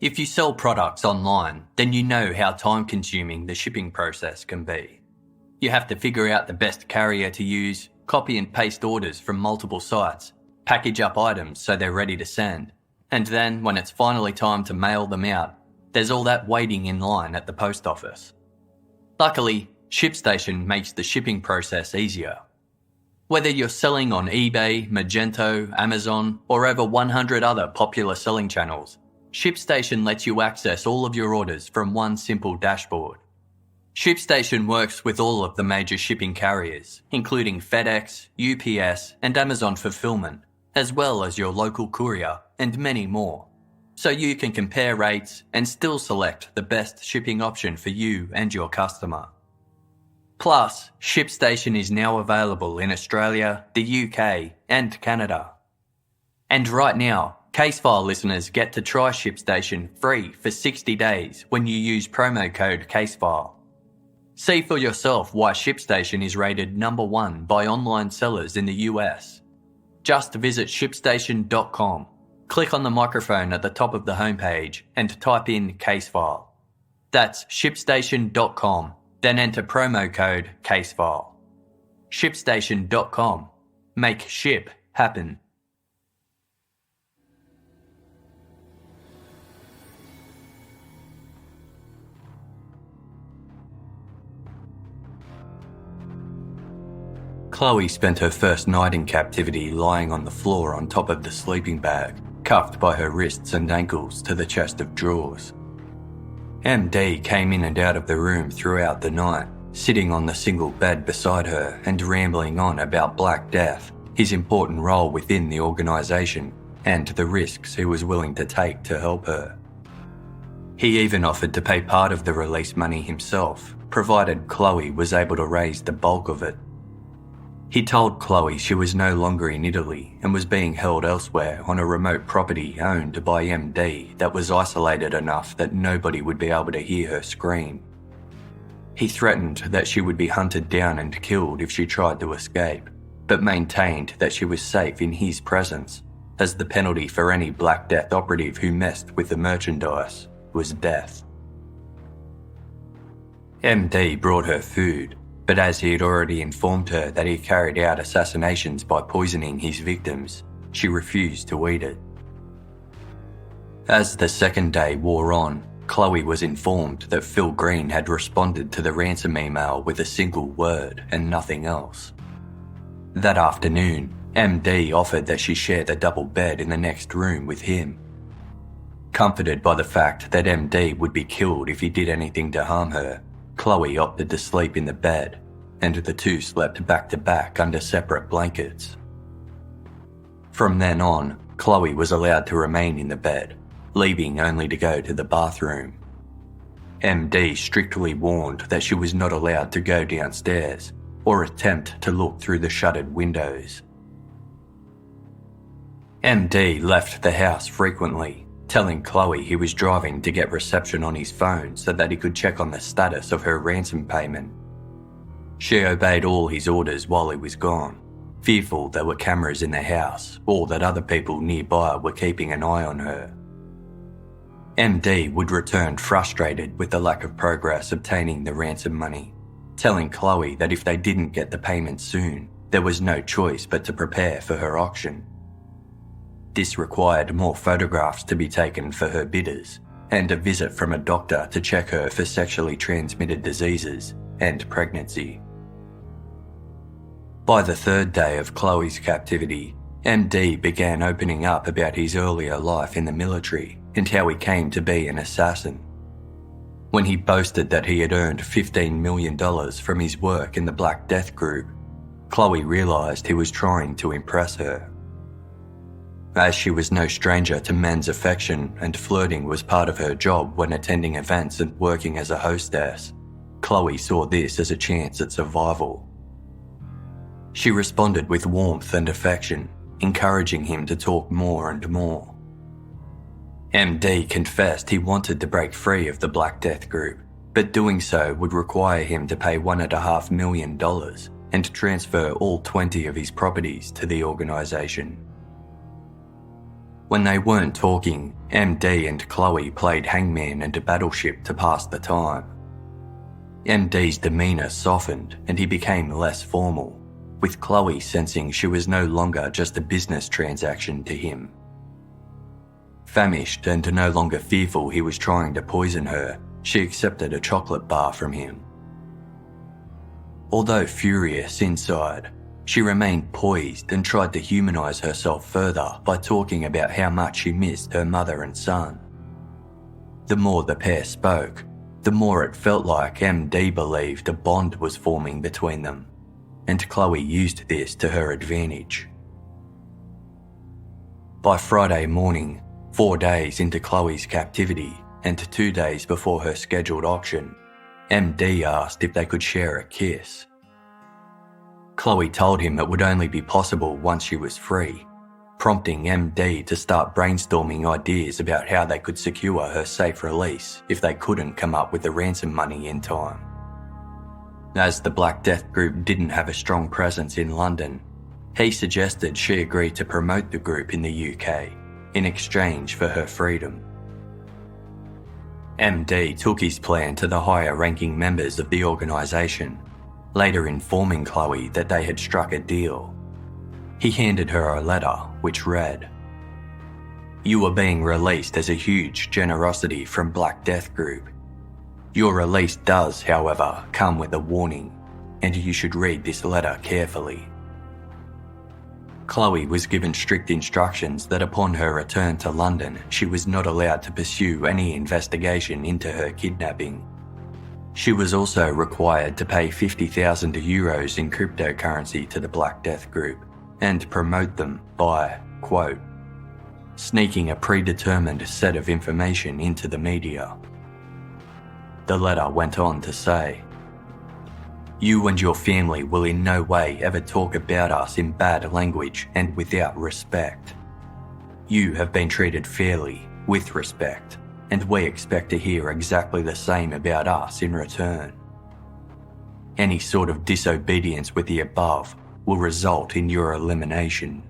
If you sell products online, then you know how time-consuming the shipping process can be. You have to figure out the best carrier to use, copy and paste orders from multiple sites, package up items so they're ready to send, and then when it's finally time to mail them out, there's all that waiting in line at the post office. Luckily, ShipStation makes the shipping process easier. Whether you're selling on eBay, Magento, Amazon, or over 100 other popular selling channels, ShipStation lets you access all of your orders from one simple dashboard. ShipStation works with all of the major shipping carriers, including FedEx, UPS, and Amazon Fulfillment, as well as your local courier and many more, so you can compare rates and still select the best shipping option for you and your customer. Plus, ShipStation is now available in Australia, the UK, and Canada. And right now, Casefile listeners get to try ShipStation free for 60 days when you use promo code Casefile. See for yourself why ShipStation is rated number 1 by online sellers in the US. Just visit shipstation.com, click on the microphone at the top of the homepage and type in Casefile. That's shipstation.com, then enter promo code Casefile. Shipstation.com. Make ship happen. Chloe spent her first night in captivity lying on the floor on top of the sleeping bag, cuffed by her wrists and ankles to the chest of drawers. MD came in and out of the room throughout the night, sitting on the single bed beside her and rambling on about Black Death, his important role within the organisation, and the risks he was willing to take to help her. He even offered to pay part of the release money himself, provided Chloe was able to raise the bulk of it. He told Chloe she was no longer in Italy and was being held elsewhere on a remote property owned by MD that was isolated enough that nobody would be able to hear her scream. He threatened that she would be hunted down and killed if she tried to escape, but maintained that she was safe in his presence, as the penalty for any Black Death operative who messed with the merchandise was death. MD brought her food, but as he had already informed her that he carried out assassinations by poisoning his victims, she refused to eat it. As the second day wore on, Chloe was informed that Phil Green had responded to the ransom email with a single word and nothing else. That afternoon, MD offered that she share the double bed in the next room with him. Comforted by the fact that MD would be killed if he did anything to harm her, Chloe opted to sleep in the bed, and the two slept back to back under separate blankets. From then on, Chloe was allowed to remain in the bed, leaving only to go to the bathroom. MD strictly warned that she was not allowed to go downstairs or attempt to look through the shuttered windows. MD left the house frequently, telling Chloe he was driving to get reception on his phone so that he could check on the status of her ransom payment. She obeyed all his orders while he was gone, fearful there were cameras in the house or that other people nearby were keeping an eye on her. MD would return frustrated with the lack of progress obtaining the ransom money, telling Chloe that if they didn't get the payment soon, there was no choice but to prepare for her auction. This required more photographs to be taken for her bidders and a visit from a doctor to check her for sexually transmitted diseases and pregnancy. By the third day of Chloe's captivity, MD began opening up about his earlier life in the military and how he came to be an assassin. When he boasted that he had earned $15 million from his work in the Black Death group, Chloe realised he was trying to impress her. As she was no stranger to men's affection and flirting was part of her job when attending events and working as a hostess, Chloe saw this as a chance at survival. She responded with warmth and affection, encouraging him to talk more and more. MD confessed he wanted to break free of the Black Death group, but doing so would require him to pay $1.5 million and transfer all 20 of his properties to the organisation. When they weren't talking, MD and Chloe played hangman and battleship to pass the time. MD's demeanour softened and he became less formal, with Chloe sensing she was no longer just a business transaction to him. Famished and no longer fearful he was trying to poison her, she accepted a chocolate bar from him. Although furious inside, she remained poised and tried to humanise herself further by talking about how much she missed her mother and son. The more the pair spoke, the more it felt like MD believed a bond was forming between them, and Chloe used this to her advantage. By Friday morning, 4 days into Chloe's captivity and 2 days before her scheduled auction, MD asked if they could share a kiss. Chloe told him it would only be possible once she was free, prompting MD to start brainstorming ideas about how they could secure her safe release if they couldn't come up with the ransom money in time. As the Black Death group didn't have a strong presence in London, he suggested she agree to promote the group in the UK in exchange for her freedom. MD took his plan to the higher-ranking members of the organisation, later informing Chloe that they had struck a deal. He handed her a letter which read, "You are being released as a huge generosity from Black Death Group. Your release does, however, come with a warning, and you should read this letter carefully." Chloe was given strict instructions that upon her return to London, she was not allowed to pursue any investigation into her kidnapping. She was also required to pay €50,000 in cryptocurrency to the Black Death Group and promote them by, quote, sneaking a predetermined set of information into the media. The letter went on to say, "You and your family will in no way ever talk about us in bad language and without respect. You have been treated fairly, with respect, and we expect to hear exactly the same about us in return. Any sort of disobedience with the above will result in your elimination."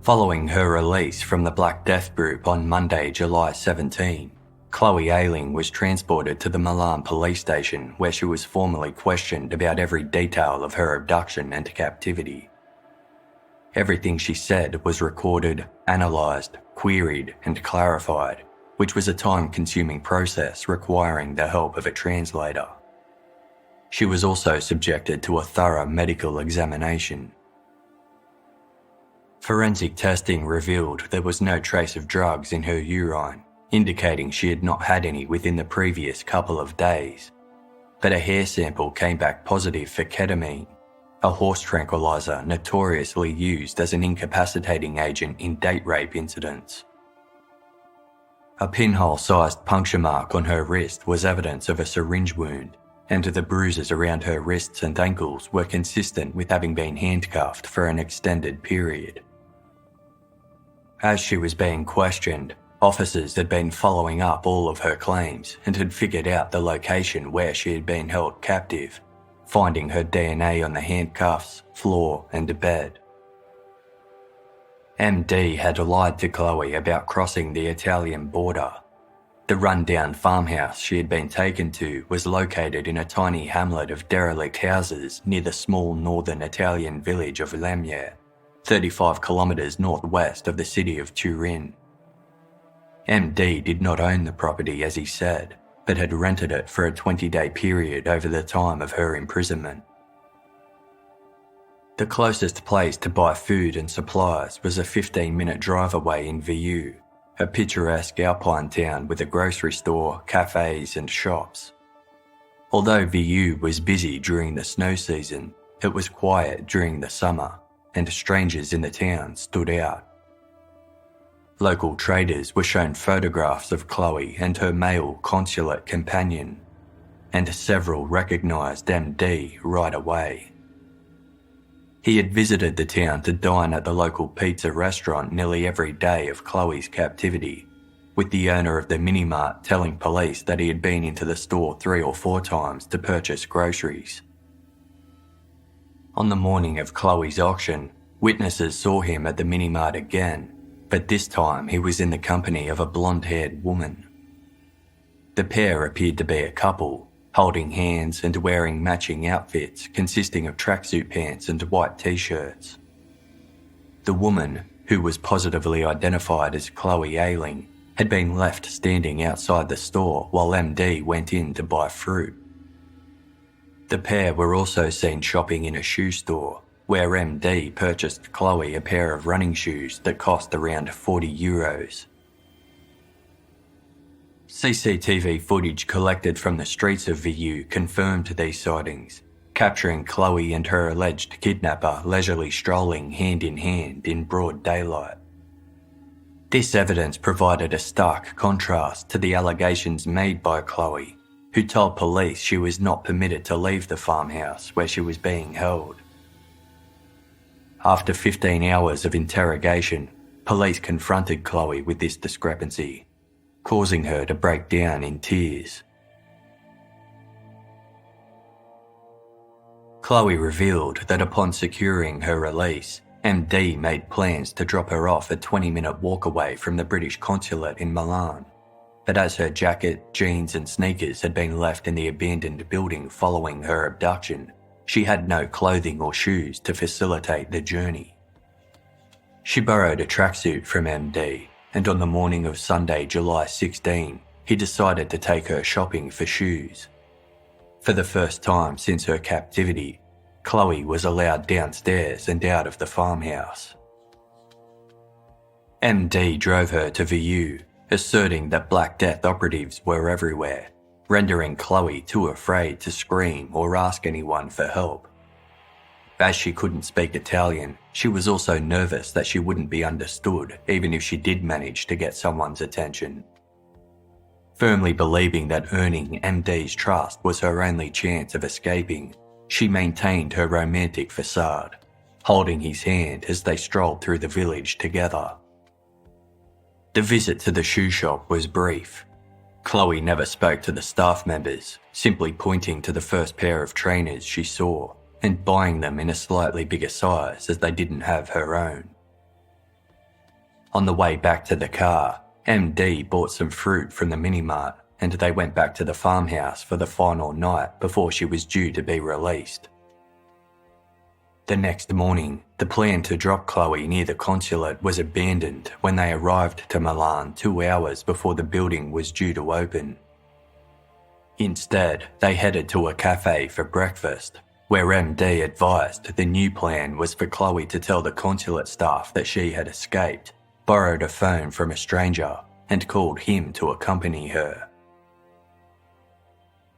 Following her release from the Black Death Group on Monday, July 17, Chloe Ayling was transported to the Milan police station where she was formally questioned about every detail of her abduction and captivity. Everything she said was recorded, analysed, queried and clarified, which was a time-consuming process requiring the help of a translator. She was also subjected to a thorough medical examination. Forensic testing revealed there was no trace of drugs in her urine, indicating she had not had any within the previous couple of days. But a hair sample came back positive for ketamine, a horse tranquilizer notoriously used as an incapacitating agent in date rape incidents. A pinhole-sized puncture mark on her wrist was evidence of a syringe wound, and the bruises around her wrists and ankles were consistent with having been handcuffed for an extended period. As she was being questioned, officers had been following up all of her claims and had figured out the location where she had been held captive, finding her DNA on the handcuffs, floor and bed. MD had lied to Chloe about crossing the Italian border. The run-down farmhouse she had been taken to was located in a tiny hamlet of derelict houses near the small northern Italian village of Lamia, 35 kilometres northwest of the city of Turin. MD did not own the property as he said, but had rented it for a 20-day period over the time of her imprisonment. The closest place to buy food and supplies was a 15-minute drive away in Viu, a picturesque alpine town with a grocery store, cafes and shops. Although Viu was busy during the snow season, It was quiet during the summer, and strangers in the town stood out. Local traders were shown photographs of Chloe and her male consulate companion, and several recognised MD right away. He had visited the town to dine at the local pizza restaurant nearly every day of Chloe's captivity, with the owner of the mini-mart telling police that he had been into the store 3 or 4 times to purchase groceries. On the morning of Chloe's auction, witnesses saw him at the mini-mart again, but this time he was in the company of a blonde-haired woman. The pair appeared to be a couple, holding hands and wearing matching outfits consisting of tracksuit pants and white t-shirts. The woman, who was positively identified as Chloe Ayling, had been left standing outside the store while MD went in to buy fruit. The pair were also seen shopping in a shoe store, where MD purchased Chloe a pair of running shoes that cost around €40. CCTV footage collected from the streets of VU confirmed these sightings, capturing Chloe and her alleged kidnapper leisurely strolling hand in hand in broad daylight. This evidence provided a stark contrast to the allegations made by Chloe, who told police she was not permitted to leave the farmhouse where she was being held. After 15 hours of interrogation, police confronted Chloe with this discrepancy, causing her to break down in tears. Chloe revealed that upon securing her release, MD made plans to drop her off a 20-minute walk away from the British consulate in Milan. But as her jacket, jeans and sneakers had been left in the abandoned building following her abduction, she had no clothing or shoes to facilitate the journey. She borrowed a tracksuit from MD, and on the morning of Sunday, July 16, he decided to take her shopping for shoes. For the first time since her captivity, Chloe was allowed downstairs and out of the farmhouse. MD drove her to VU, asserting that Black Death operatives were everywhere, rendering Chloe too afraid to scream or ask anyone for help. As she couldn't speak Italian, she was also nervous that she wouldn't be understood even if she did manage to get someone's attention. Firmly believing that earning MD's trust was her only chance of escaping, she maintained her romantic facade, holding his hand as they strolled through the village together. The visit to the shoe shop was brief. Chloe never spoke to the staff members, simply pointing to the first pair of trainers she saw and buying them in a slightly bigger size as they didn't have her own. On the way back to the car, MD bought some fruit from the mini-mart and they went back to the farmhouse for the final night before she was due to be released. The next morning, the plan to drop Chloe near the consulate was abandoned when they arrived to Milan 2 hours before the building was due to open. Instead, they headed to a cafe for breakfast, where MD advised the new plan was for Chloe to tell the consulate staff that she had escaped, borrowed a phone from a stranger, and called him to accompany her.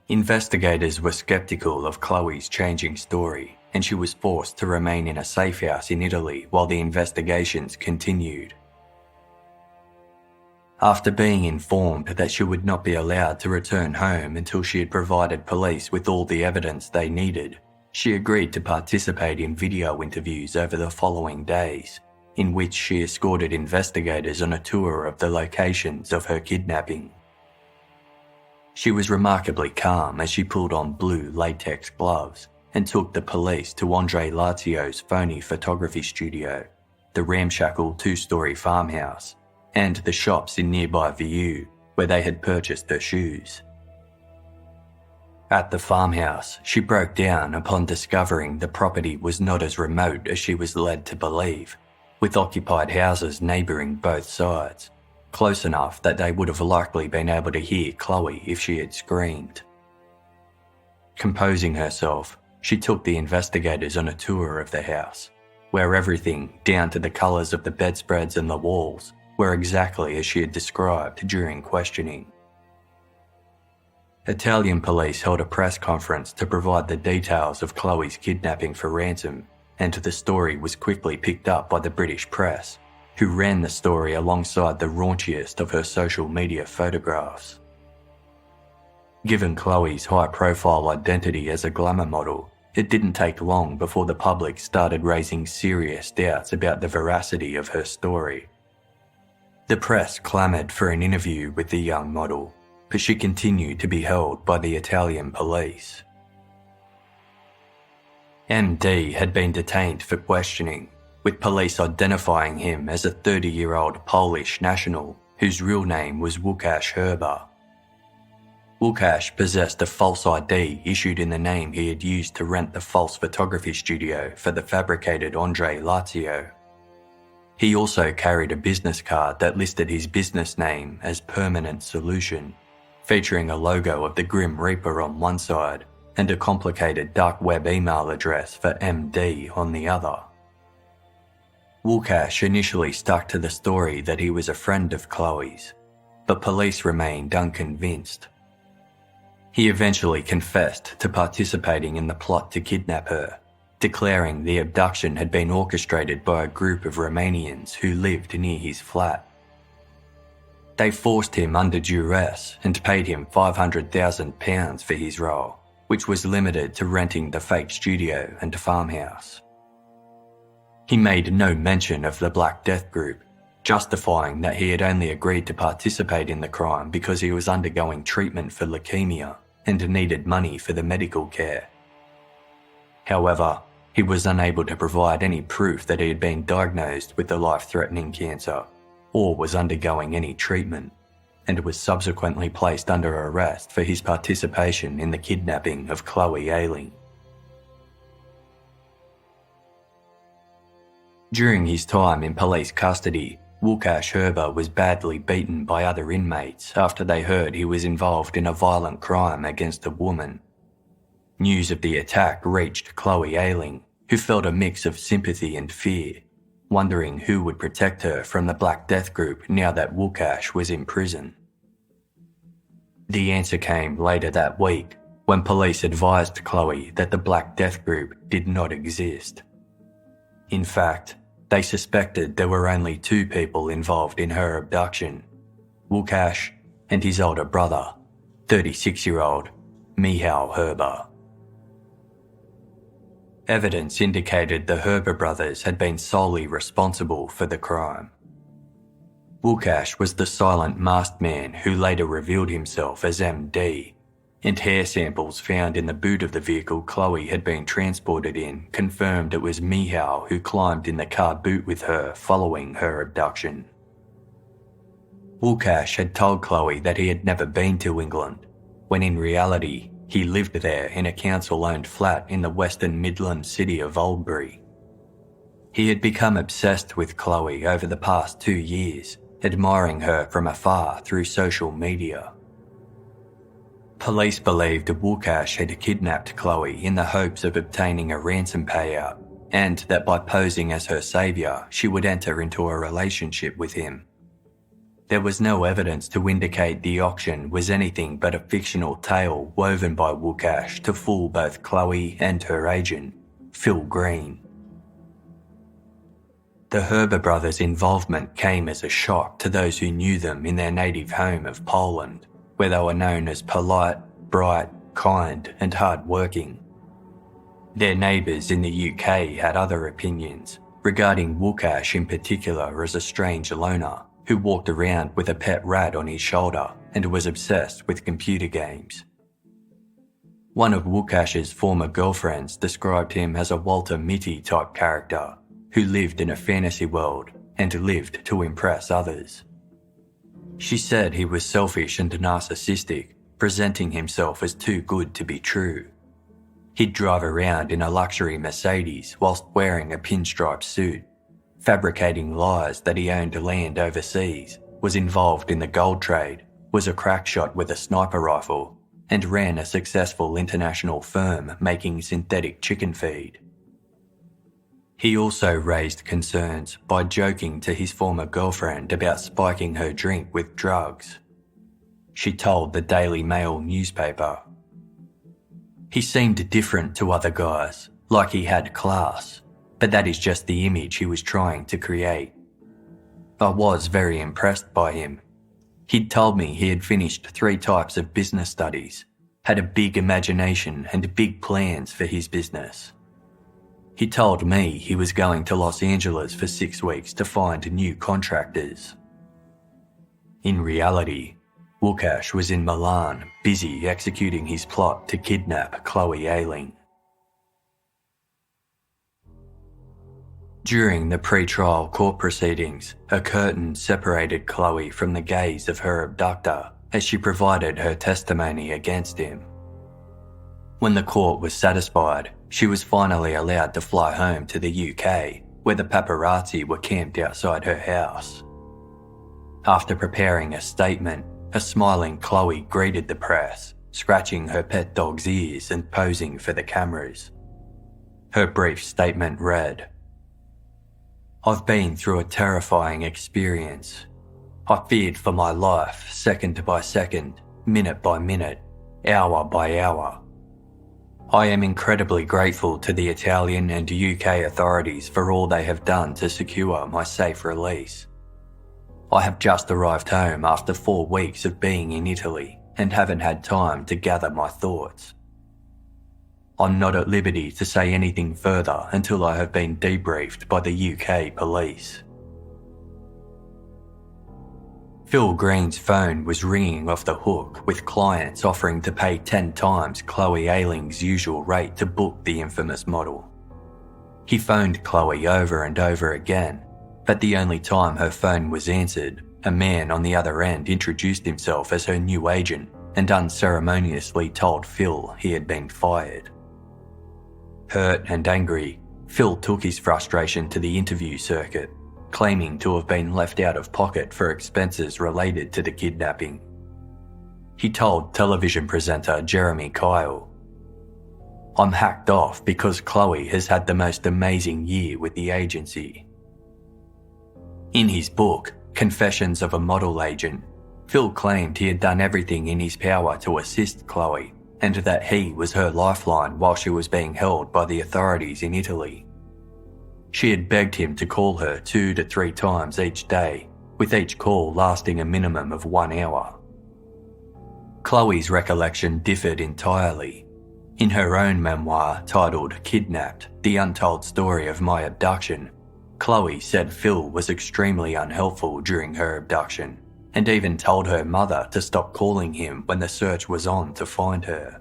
Investigators were skeptical of Chloe's changing story, and she was forced to remain in a safe house in Italy while the investigations continued. After being informed that she would not be allowed to return home until she had provided police with all the evidence they needed, she agreed to participate in video interviews over the following days, in which she escorted investigators on a tour of the locations of her kidnapping. She was remarkably calm as she pulled on blue latex gloves and took the police to Andre Lazio's phony photography studio, the ramshackle 2-story farmhouse, and the shops in nearby VU where they had purchased her shoes. At the farmhouse, she broke down upon discovering the property was not as remote as she was led to believe, with occupied houses neighbouring both sides, close enough that they would have likely been able to hear Chloe if she had screamed. Composing herself, she took the investigators on a tour of the house, where everything, down to the colours of the bedspreads and the walls, were exactly as she had described during questioning. Italian police held a press conference to provide the details of Chloe's kidnapping for Ransom, and the story was quickly picked up by the British press, who ran the story alongside the raunchiest of her social media photographs. Given Chloe's high-profile identity as a glamour model, it didn't take long before the public started raising serious doubts about the veracity of her story. The press clamoured for an interview with the young model, but she continued to be held by the Italian police. MD had been detained for questioning, with police identifying him as a 30-year-old Polish national whose real name was Łukasz Herba. Łukasz possessed a false ID issued in the name he had used to rent the false photography studio for the fabricated Andre Lazio. He also carried a business card that listed his business name as Permanent Solution, featuring a logo of the Grim Reaper on one side and a complicated dark web email address for MD on the other. Łukasz initially stuck to the story that he was a friend of Chloe's, but police remained unconvinced. He eventually confessed to participating in the plot to kidnap her, declaring the abduction had been orchestrated by a group of Romanians who lived near his flat. They forced him under duress and paid him £500,000 for his role, which was limited to renting the fake studio and farmhouse. He made no mention of the Black Death group, justifying that he had only agreed to participate in the crime because he was undergoing treatment for leukemia and needed money for the medical care. However, he was unable to provide any proof that he had been diagnosed with the life-threatening cancer or was undergoing any treatment, and was subsequently placed under arrest for his participation in the kidnapping of Chloe Ayling. During his time in police custody, Łukasz Herba was badly beaten by other inmates after they heard he was involved in a violent crime against a woman. News of the attack reached Chloe Ayling, who felt a mix of sympathy and fear, wondering who would protect her from the Black Death group now that Łukasz was in prison. The answer came later that week, when police advised Chloe that the Black Death group did not exist. In fact, they suspected there were only two people involved in her abduction, Łukasz and his older brother, 36-year-old Michał Herba. Evidence indicated the Herba brothers had been solely responsible for the crime. Łukasz was the silent masked man who later revealed himself as MD, and hair samples found in the boot of the vehicle Chloe had been transported in confirmed it was Michał who climbed in the car boot with her following her abduction. Łukasz had told Chloe that he had never been to England, when in reality he lived there in a council-owned flat in the Western Midlands city of Oldbury. He had become obsessed with Chloe over the past 2 years, admiring her from afar through social media. Police believed Łukasz had kidnapped Chloe in the hopes of obtaining a ransom payout, and that by posing as her saviour she would enter into a relationship with him. There was no evidence to indicate the auction was anything but a fictional tale woven by Łukasz to fool both Chloe and her agent, Phil Green. The Herba brothers' involvement came as a shock to those who knew them in their native home of Poland, where they were known as polite, bright, kind and hard-working. Their neighbours in the UK had other opinions, regarding Łukasz in particular as a strange loner who walked around with a pet rat on his shoulder and was obsessed with computer games. One of Łukasz's former girlfriends described him as a Walter Mitty type character who lived in a fantasy world and lived to impress others. She said he was selfish and narcissistic, presenting himself as too good to be true. He'd drive around in a luxury Mercedes whilst wearing a pinstripe suit, fabricating lies that he owned land overseas, was involved in the gold trade, was a crack shot with a sniper rifle, and ran a successful international firm making synthetic chicken feed. He also raised concerns by joking to his former girlfriend about spiking her drink with drugs. she told the Daily Mail newspaper. He seemed different to other guys, like he had class, but that is just the image he was trying to create. I was very impressed by him. He'd told me he had finished 3 types of business studies, had a big imagination and big plans for his business. He told me he was going to Los Angeles for 6 weeks to find new contractors. In reality, Łukasz was in Milan, busy executing his plot to kidnap Chloe Ayling. During the pre-trial court proceedings, a curtain separated Chloe from the gaze of her abductor as she provided her testimony against him. When the court was satisfied, she was finally allowed to fly home to the UK, where the paparazzi were camped outside her house. After preparing a statement, a smiling Chloe greeted the press, scratching her pet dog's ears and posing for the cameras. Her brief statement read, "I've been through a terrifying experience. I feared for my life, second by second, minute by minute, hour by hour. I am incredibly grateful to the Italian and UK authorities for all they have done to secure my safe release. I have just arrived home after 4 weeks of being in Italy and haven't had time to gather my thoughts. I'm not at liberty to say anything further until I have been debriefed by the UK police." Phil Green's phone was ringing off the hook with clients offering to pay 10 times Chloe Ayling's usual rate to book the infamous model. He phoned Chloe over and over again, but the only time her phone was answered, a man on the other end introduced himself as her new agent and unceremoniously told Phil he had been fired. Hurt and angry, Phil took his frustration to the interview circuit, claiming to have been left out of pocket for expenses related to the kidnapping. He told television presenter Jeremy Kyle, "I'm hacked off because Chloe has had the most amazing year with the agency." In his book, Confessions of a Model Agent, Phil claimed he had done everything in his power to assist Chloe and that he was her lifeline while she was being held by the authorities in Italy. She had begged him to call her 2 to 3 times each day, with each call lasting a minimum of 1 hour. Chloe's recollection differed entirely. In her own memoir titled Kidnapped, The Untold Story of My Abduction, Chloe said Phil was extremely unhelpful during her abduction and even told her mother to stop calling him when the search was on to find her.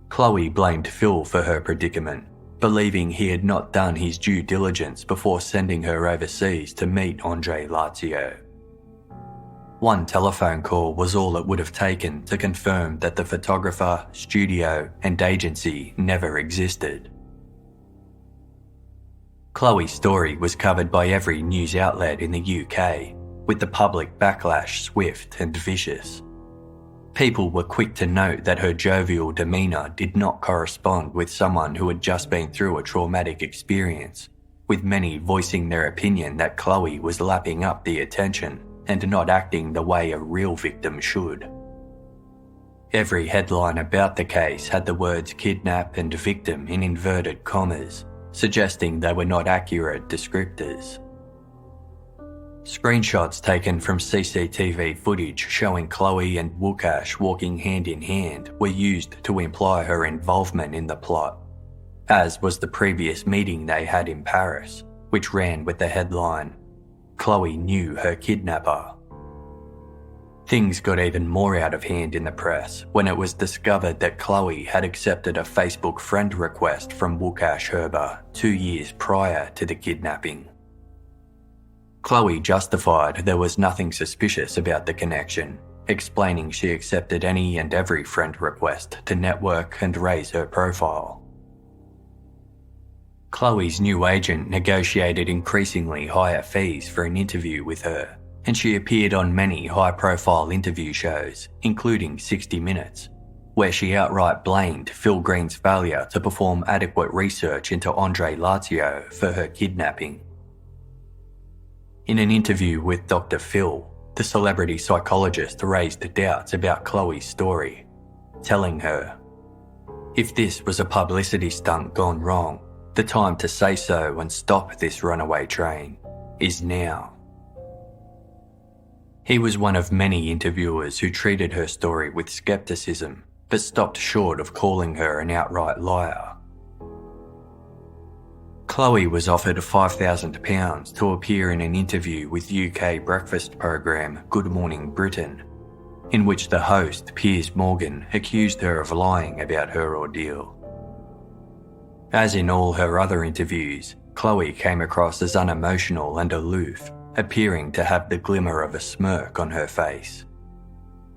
Chloe blamed Phil for her predicament, believing he had not done his due diligence before sending her overseas to meet Andre Lazio. One telephone call was all it would have taken to confirm that the photographer, studio, and agency never existed. Chloe's story was covered by every news outlet in the UK, with the public backlash swift and vicious. People were quick to note that her jovial demeanour did not correspond with someone who had just been through a traumatic experience, with many voicing their opinion that Chloe was lapping up the attention and not acting the way a real victim should. Every headline about the case had the words kidnap and victim in inverted commas, suggesting they were not accurate descriptors. Screenshots taken from CCTV footage showing Chloe and Łukasz walking hand in hand were used to imply her involvement in the plot, as was the previous meeting they had in Paris, which ran with the headline, "Chloe knew her kidnapper." Things got even more out of hand in the press when it was discovered that Chloe had accepted a Facebook friend request from Łukasz Herber 2 years prior to the kidnapping. Chloe justified there was nothing suspicious about the connection, explaining she accepted any and every friend request to network and raise her profile. Chloe's new agent negotiated increasingly higher fees for an interview with her, and she appeared on many high-profile interview shows, including 60 Minutes, where she outright blamed Phil Green's failure to perform adequate research into Andre Lazio for her kidnapping. In an interview with Dr. Phil, the celebrity psychologist raised doubts about Chloe's story, telling her, "If this was a publicity stunt gone wrong, the time to say so and stop this runaway train is now." He was one of many interviewers who treated her story with skepticism, but stopped short of calling her an outright liar. Chloe was offered £5,000 to appear in an interview with UK breakfast program Good Morning Britain, in which the host, Piers Morgan, accused her of lying about her ordeal. As in all her other interviews, Chloe came across as unemotional and aloof, appearing to have the glimmer of a smirk on her face.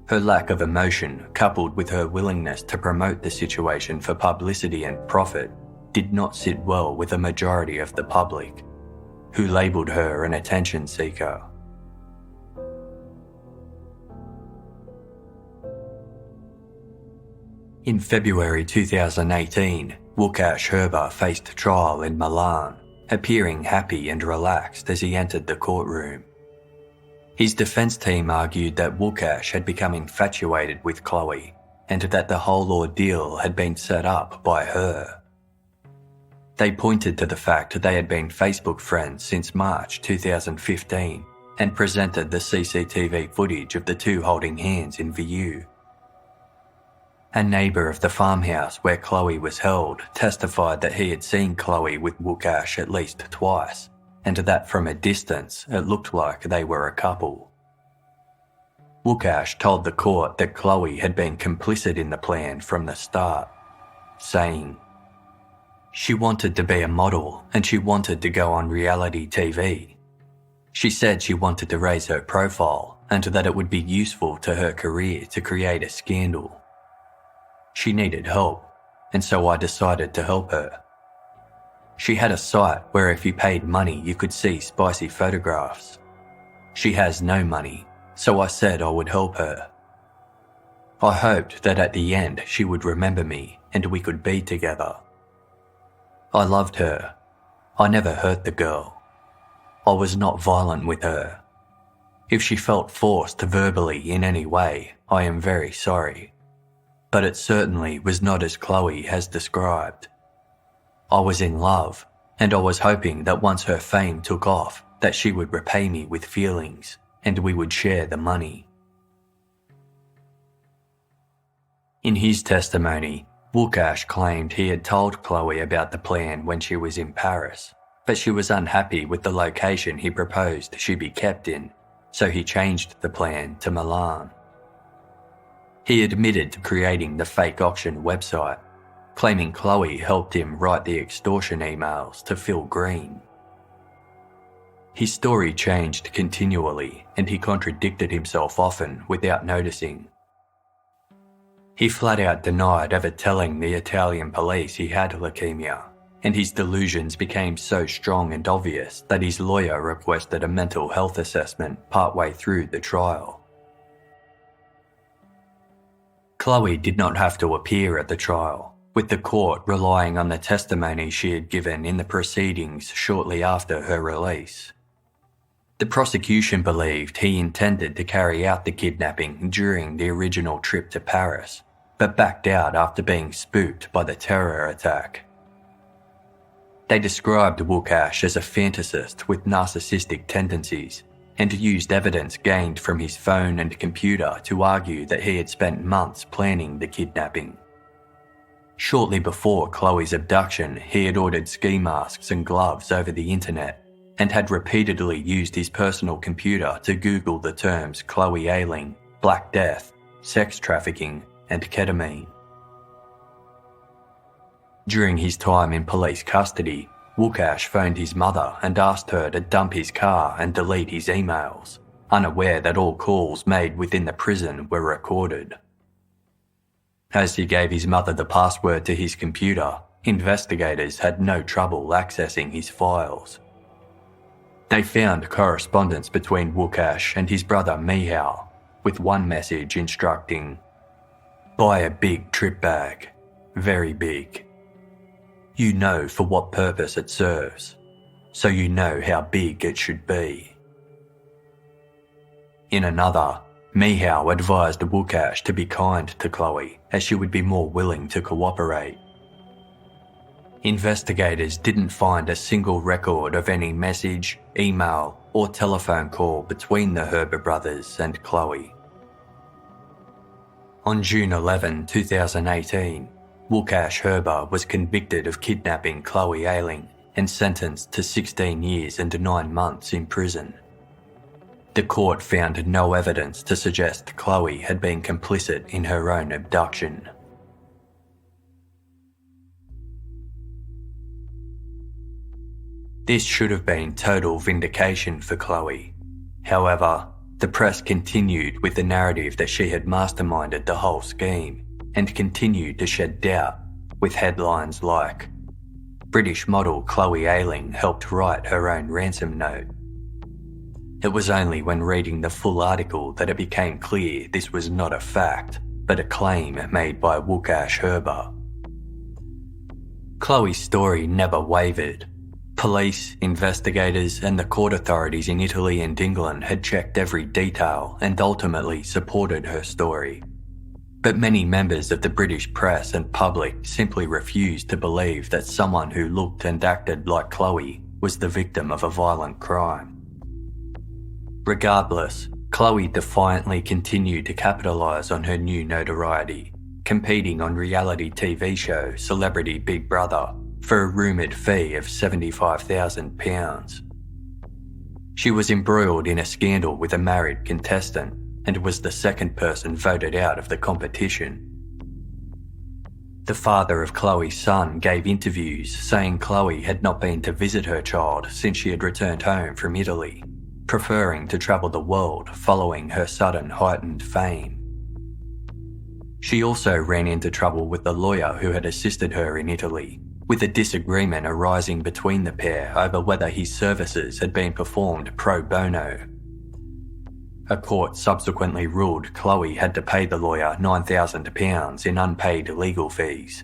Her lack of emotion, coupled with her willingness to promote the situation for publicity and profit, did not sit well with a majority of the public, who labelled her an attention seeker. In February 2018, Łukasz Herba faced trial in Milan, appearing happy and relaxed as he entered the courtroom. His defence team argued that Łukasz had become infatuated with Chloe and that the whole ordeal had been set up by her. They pointed to the fact they had been Facebook friends since March 2015 and presented the CCTV footage of the two holding hands in view. A neighbour of the farmhouse where Chloe was held testified that he had seen Chloe with Łukasz at least twice, and that from a distance it looked like they were a couple. Łukasz told the court that Chloe had been complicit in the plan from the start, saying, "She wanted to be a model and she wanted to go on reality TV. She said she wanted to raise her profile and that it would be useful to her career to create a scandal. She needed help, and so I decided to help her. She had a site where if you paid money you could see spicy photographs. She has no money, so I said I would help her. I hoped that at the end she would remember me and we could be together. I loved her. I never hurt the girl. I was not violent with her. If she felt forced verbally in any way, I am very sorry. But it certainly was not as Chloe has described. I was in love, and I was hoping that once her fame took off, that she would repay me with feelings, and we would share the money." In his testimony, Łukasz claimed he had told Chloe about the plan when she was in Paris, but she was unhappy with the location he proposed she be kept in, so he changed the plan to Milan. He admitted to creating the fake auction website, claiming Chloe helped him write the extortion emails to Phil Green. His story changed continually and he contradicted himself often without noticing. He flat out denied ever telling the Italian police he had leukemia, and his delusions became so strong and obvious that his lawyer requested a mental health assessment partway through the trial. Chloe did not have to appear at the trial, with the court relying on the testimony she had given in the proceedings shortly after her release. The prosecution believed he intended to carry out the kidnapping during the original trip to Paris, but backed out after being spooked by the terror attack. They described Łukasz as a fantasist with narcissistic tendencies and used evidence gained from his phone and computer to argue that he had spent months planning the kidnapping. Shortly before Chloe's abduction, he had ordered ski masks and gloves over the internet and had repeatedly used his personal computer to Google the terms Chloe Ayling, Black Death, sex trafficking, and ketamine. During his time in police custody, Łukasz phoned his mother and asked her to dump his car and delete his emails, unaware that all calls made within the prison were recorded. As he gave his mother the password to his computer, investigators had no trouble accessing his files. They found correspondence between Łukasz and his brother Michał, with one message instructing, "Buy a big trip bag, very big. You know for what purpose it serves, so you know how big it should be." In another, Michal advised Wukash to be kind to Chloe, as she would be more willing to cooperate. Investigators didn't find a single record of any message, email, or telephone call between the Herber brothers and Chloe. On June 11, 2018, Wukash Herber was convicted of kidnapping Chloe Ayling and sentenced to 16 years and 9 months in prison. The court found no evidence to suggest Chloe had been complicit in her own abduction. This should have been total vindication for Chloe. However, the press continued with the narrative that she had masterminded the whole scheme and continued to shed doubt with headlines like "British model Chloe Ayling helped write her own ransom note." It was only when reading the full article that it became clear this was not a fact, but a claim made by Wukash Herber. Chloe's story never wavered. Police, investigators, and the court authorities in Italy and England had checked every detail and ultimately supported her story. But many members of the British press and public simply refused to believe that someone who looked and acted like Chloe was the victim of a violent crime. Regardless, Chloe defiantly continued to capitalise on her new notoriety, competing on reality TV show Celebrity Big Brother for a rumoured fee of £75,000. She was embroiled in a scandal with a married contestant and was the second person voted out of the competition. The father of Chloe's son gave interviews saying Chloe had not been to visit her child since she had returned home from Italy, preferring to travel the world following her sudden heightened fame. She also ran into trouble with the lawyer who had assisted her in Italy, with a disagreement arising between the pair over whether his services had been performed pro bono. A court subsequently ruled Chloe had to pay the lawyer £9,000 in unpaid legal fees.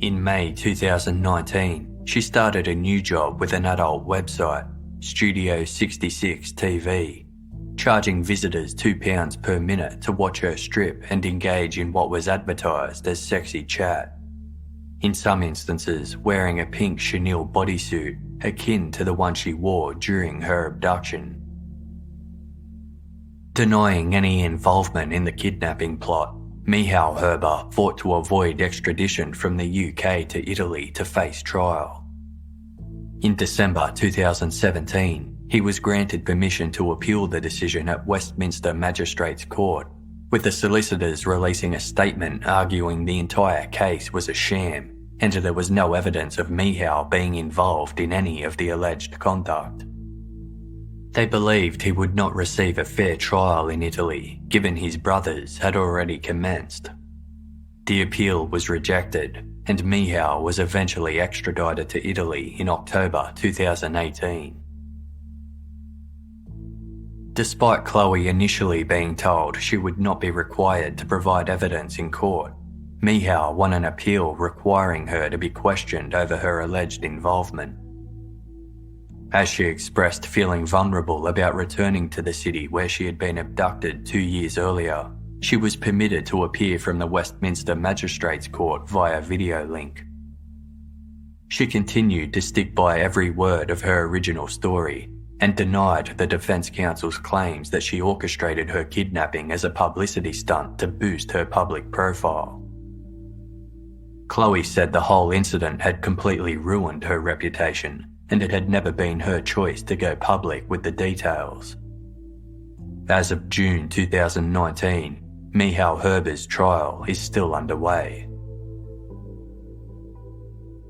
In May 2019, she started a new job with an adult website, Studio 66 TV, charging visitors £2 per minute to watch her strip and engage in what was advertised as sexy chat. In some instances, wearing a pink chenille bodysuit akin to the one she wore during her abduction. Denying any involvement in the kidnapping plot, Michal Herber fought to avoid extradition from the UK to Italy to face trial. In December 2017, he was granted permission to appeal the decision at Westminster Magistrates Court, with the solicitors releasing a statement arguing the entire case was a sham and there was no evidence of Michal being involved in any of the alleged conduct. They believed he would not receive a fair trial in Italy, given his brothers had already commenced. The appeal was rejected, and Michal was eventually extradited to Italy in October 2018. Despite Chloe initially being told she would not be required to provide evidence in court, Michal won an appeal requiring her to be questioned over her alleged involvement. As she expressed feeling vulnerable about returning to the city where she had been abducted 2 years earlier, she was permitted to appear from the Westminster Magistrates Court via video link. She continued to stick by every word of her original story and denied the defence counsel's claims that she orchestrated her kidnapping as a publicity stunt to boost her public profile. Chloe said the whole incident had completely ruined her reputation, and it had never been her choice to go public with the details. As of June 2019, Michal Herber's trial is still underway.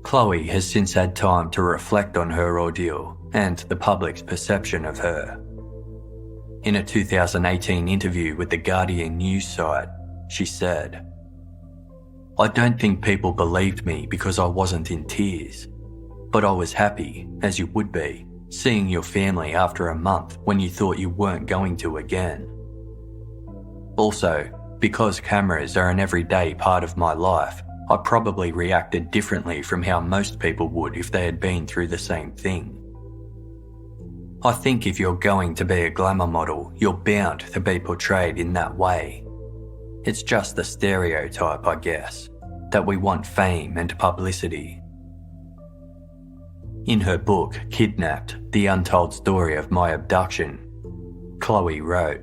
Chloe has since had time to reflect on her ordeal and the public's perception of her. In a 2018 interview with the Guardian news site, she said, "I don't think people believed me because I wasn't in tears. But I was happy, as you would be, seeing your family after a month when you thought you weren't going to again. Also, because cameras are an everyday part of my life, I probably reacted differently from how most people would if they had been through the same thing. I think if you're going to be a glamour model, you're bound to be portrayed in that way. It's just the stereotype, I guess, that we want fame and publicity. In her book, Kidnapped, The Untold Story of My Abduction, Chloe wrote,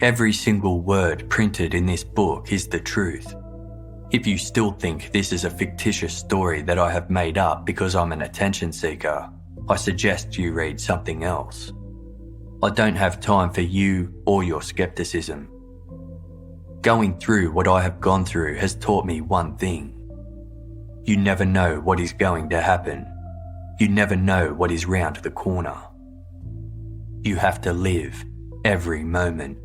"Every single word printed in this book is the truth. If you still think this is a fictitious story that I have made up because I'm an attention seeker, I suggest you read something else. I don't have time for you or your skepticism. Going through what I have gone through has taught me one thing. You never know what is going to happen. You never know what is round the corner. You have to live every moment."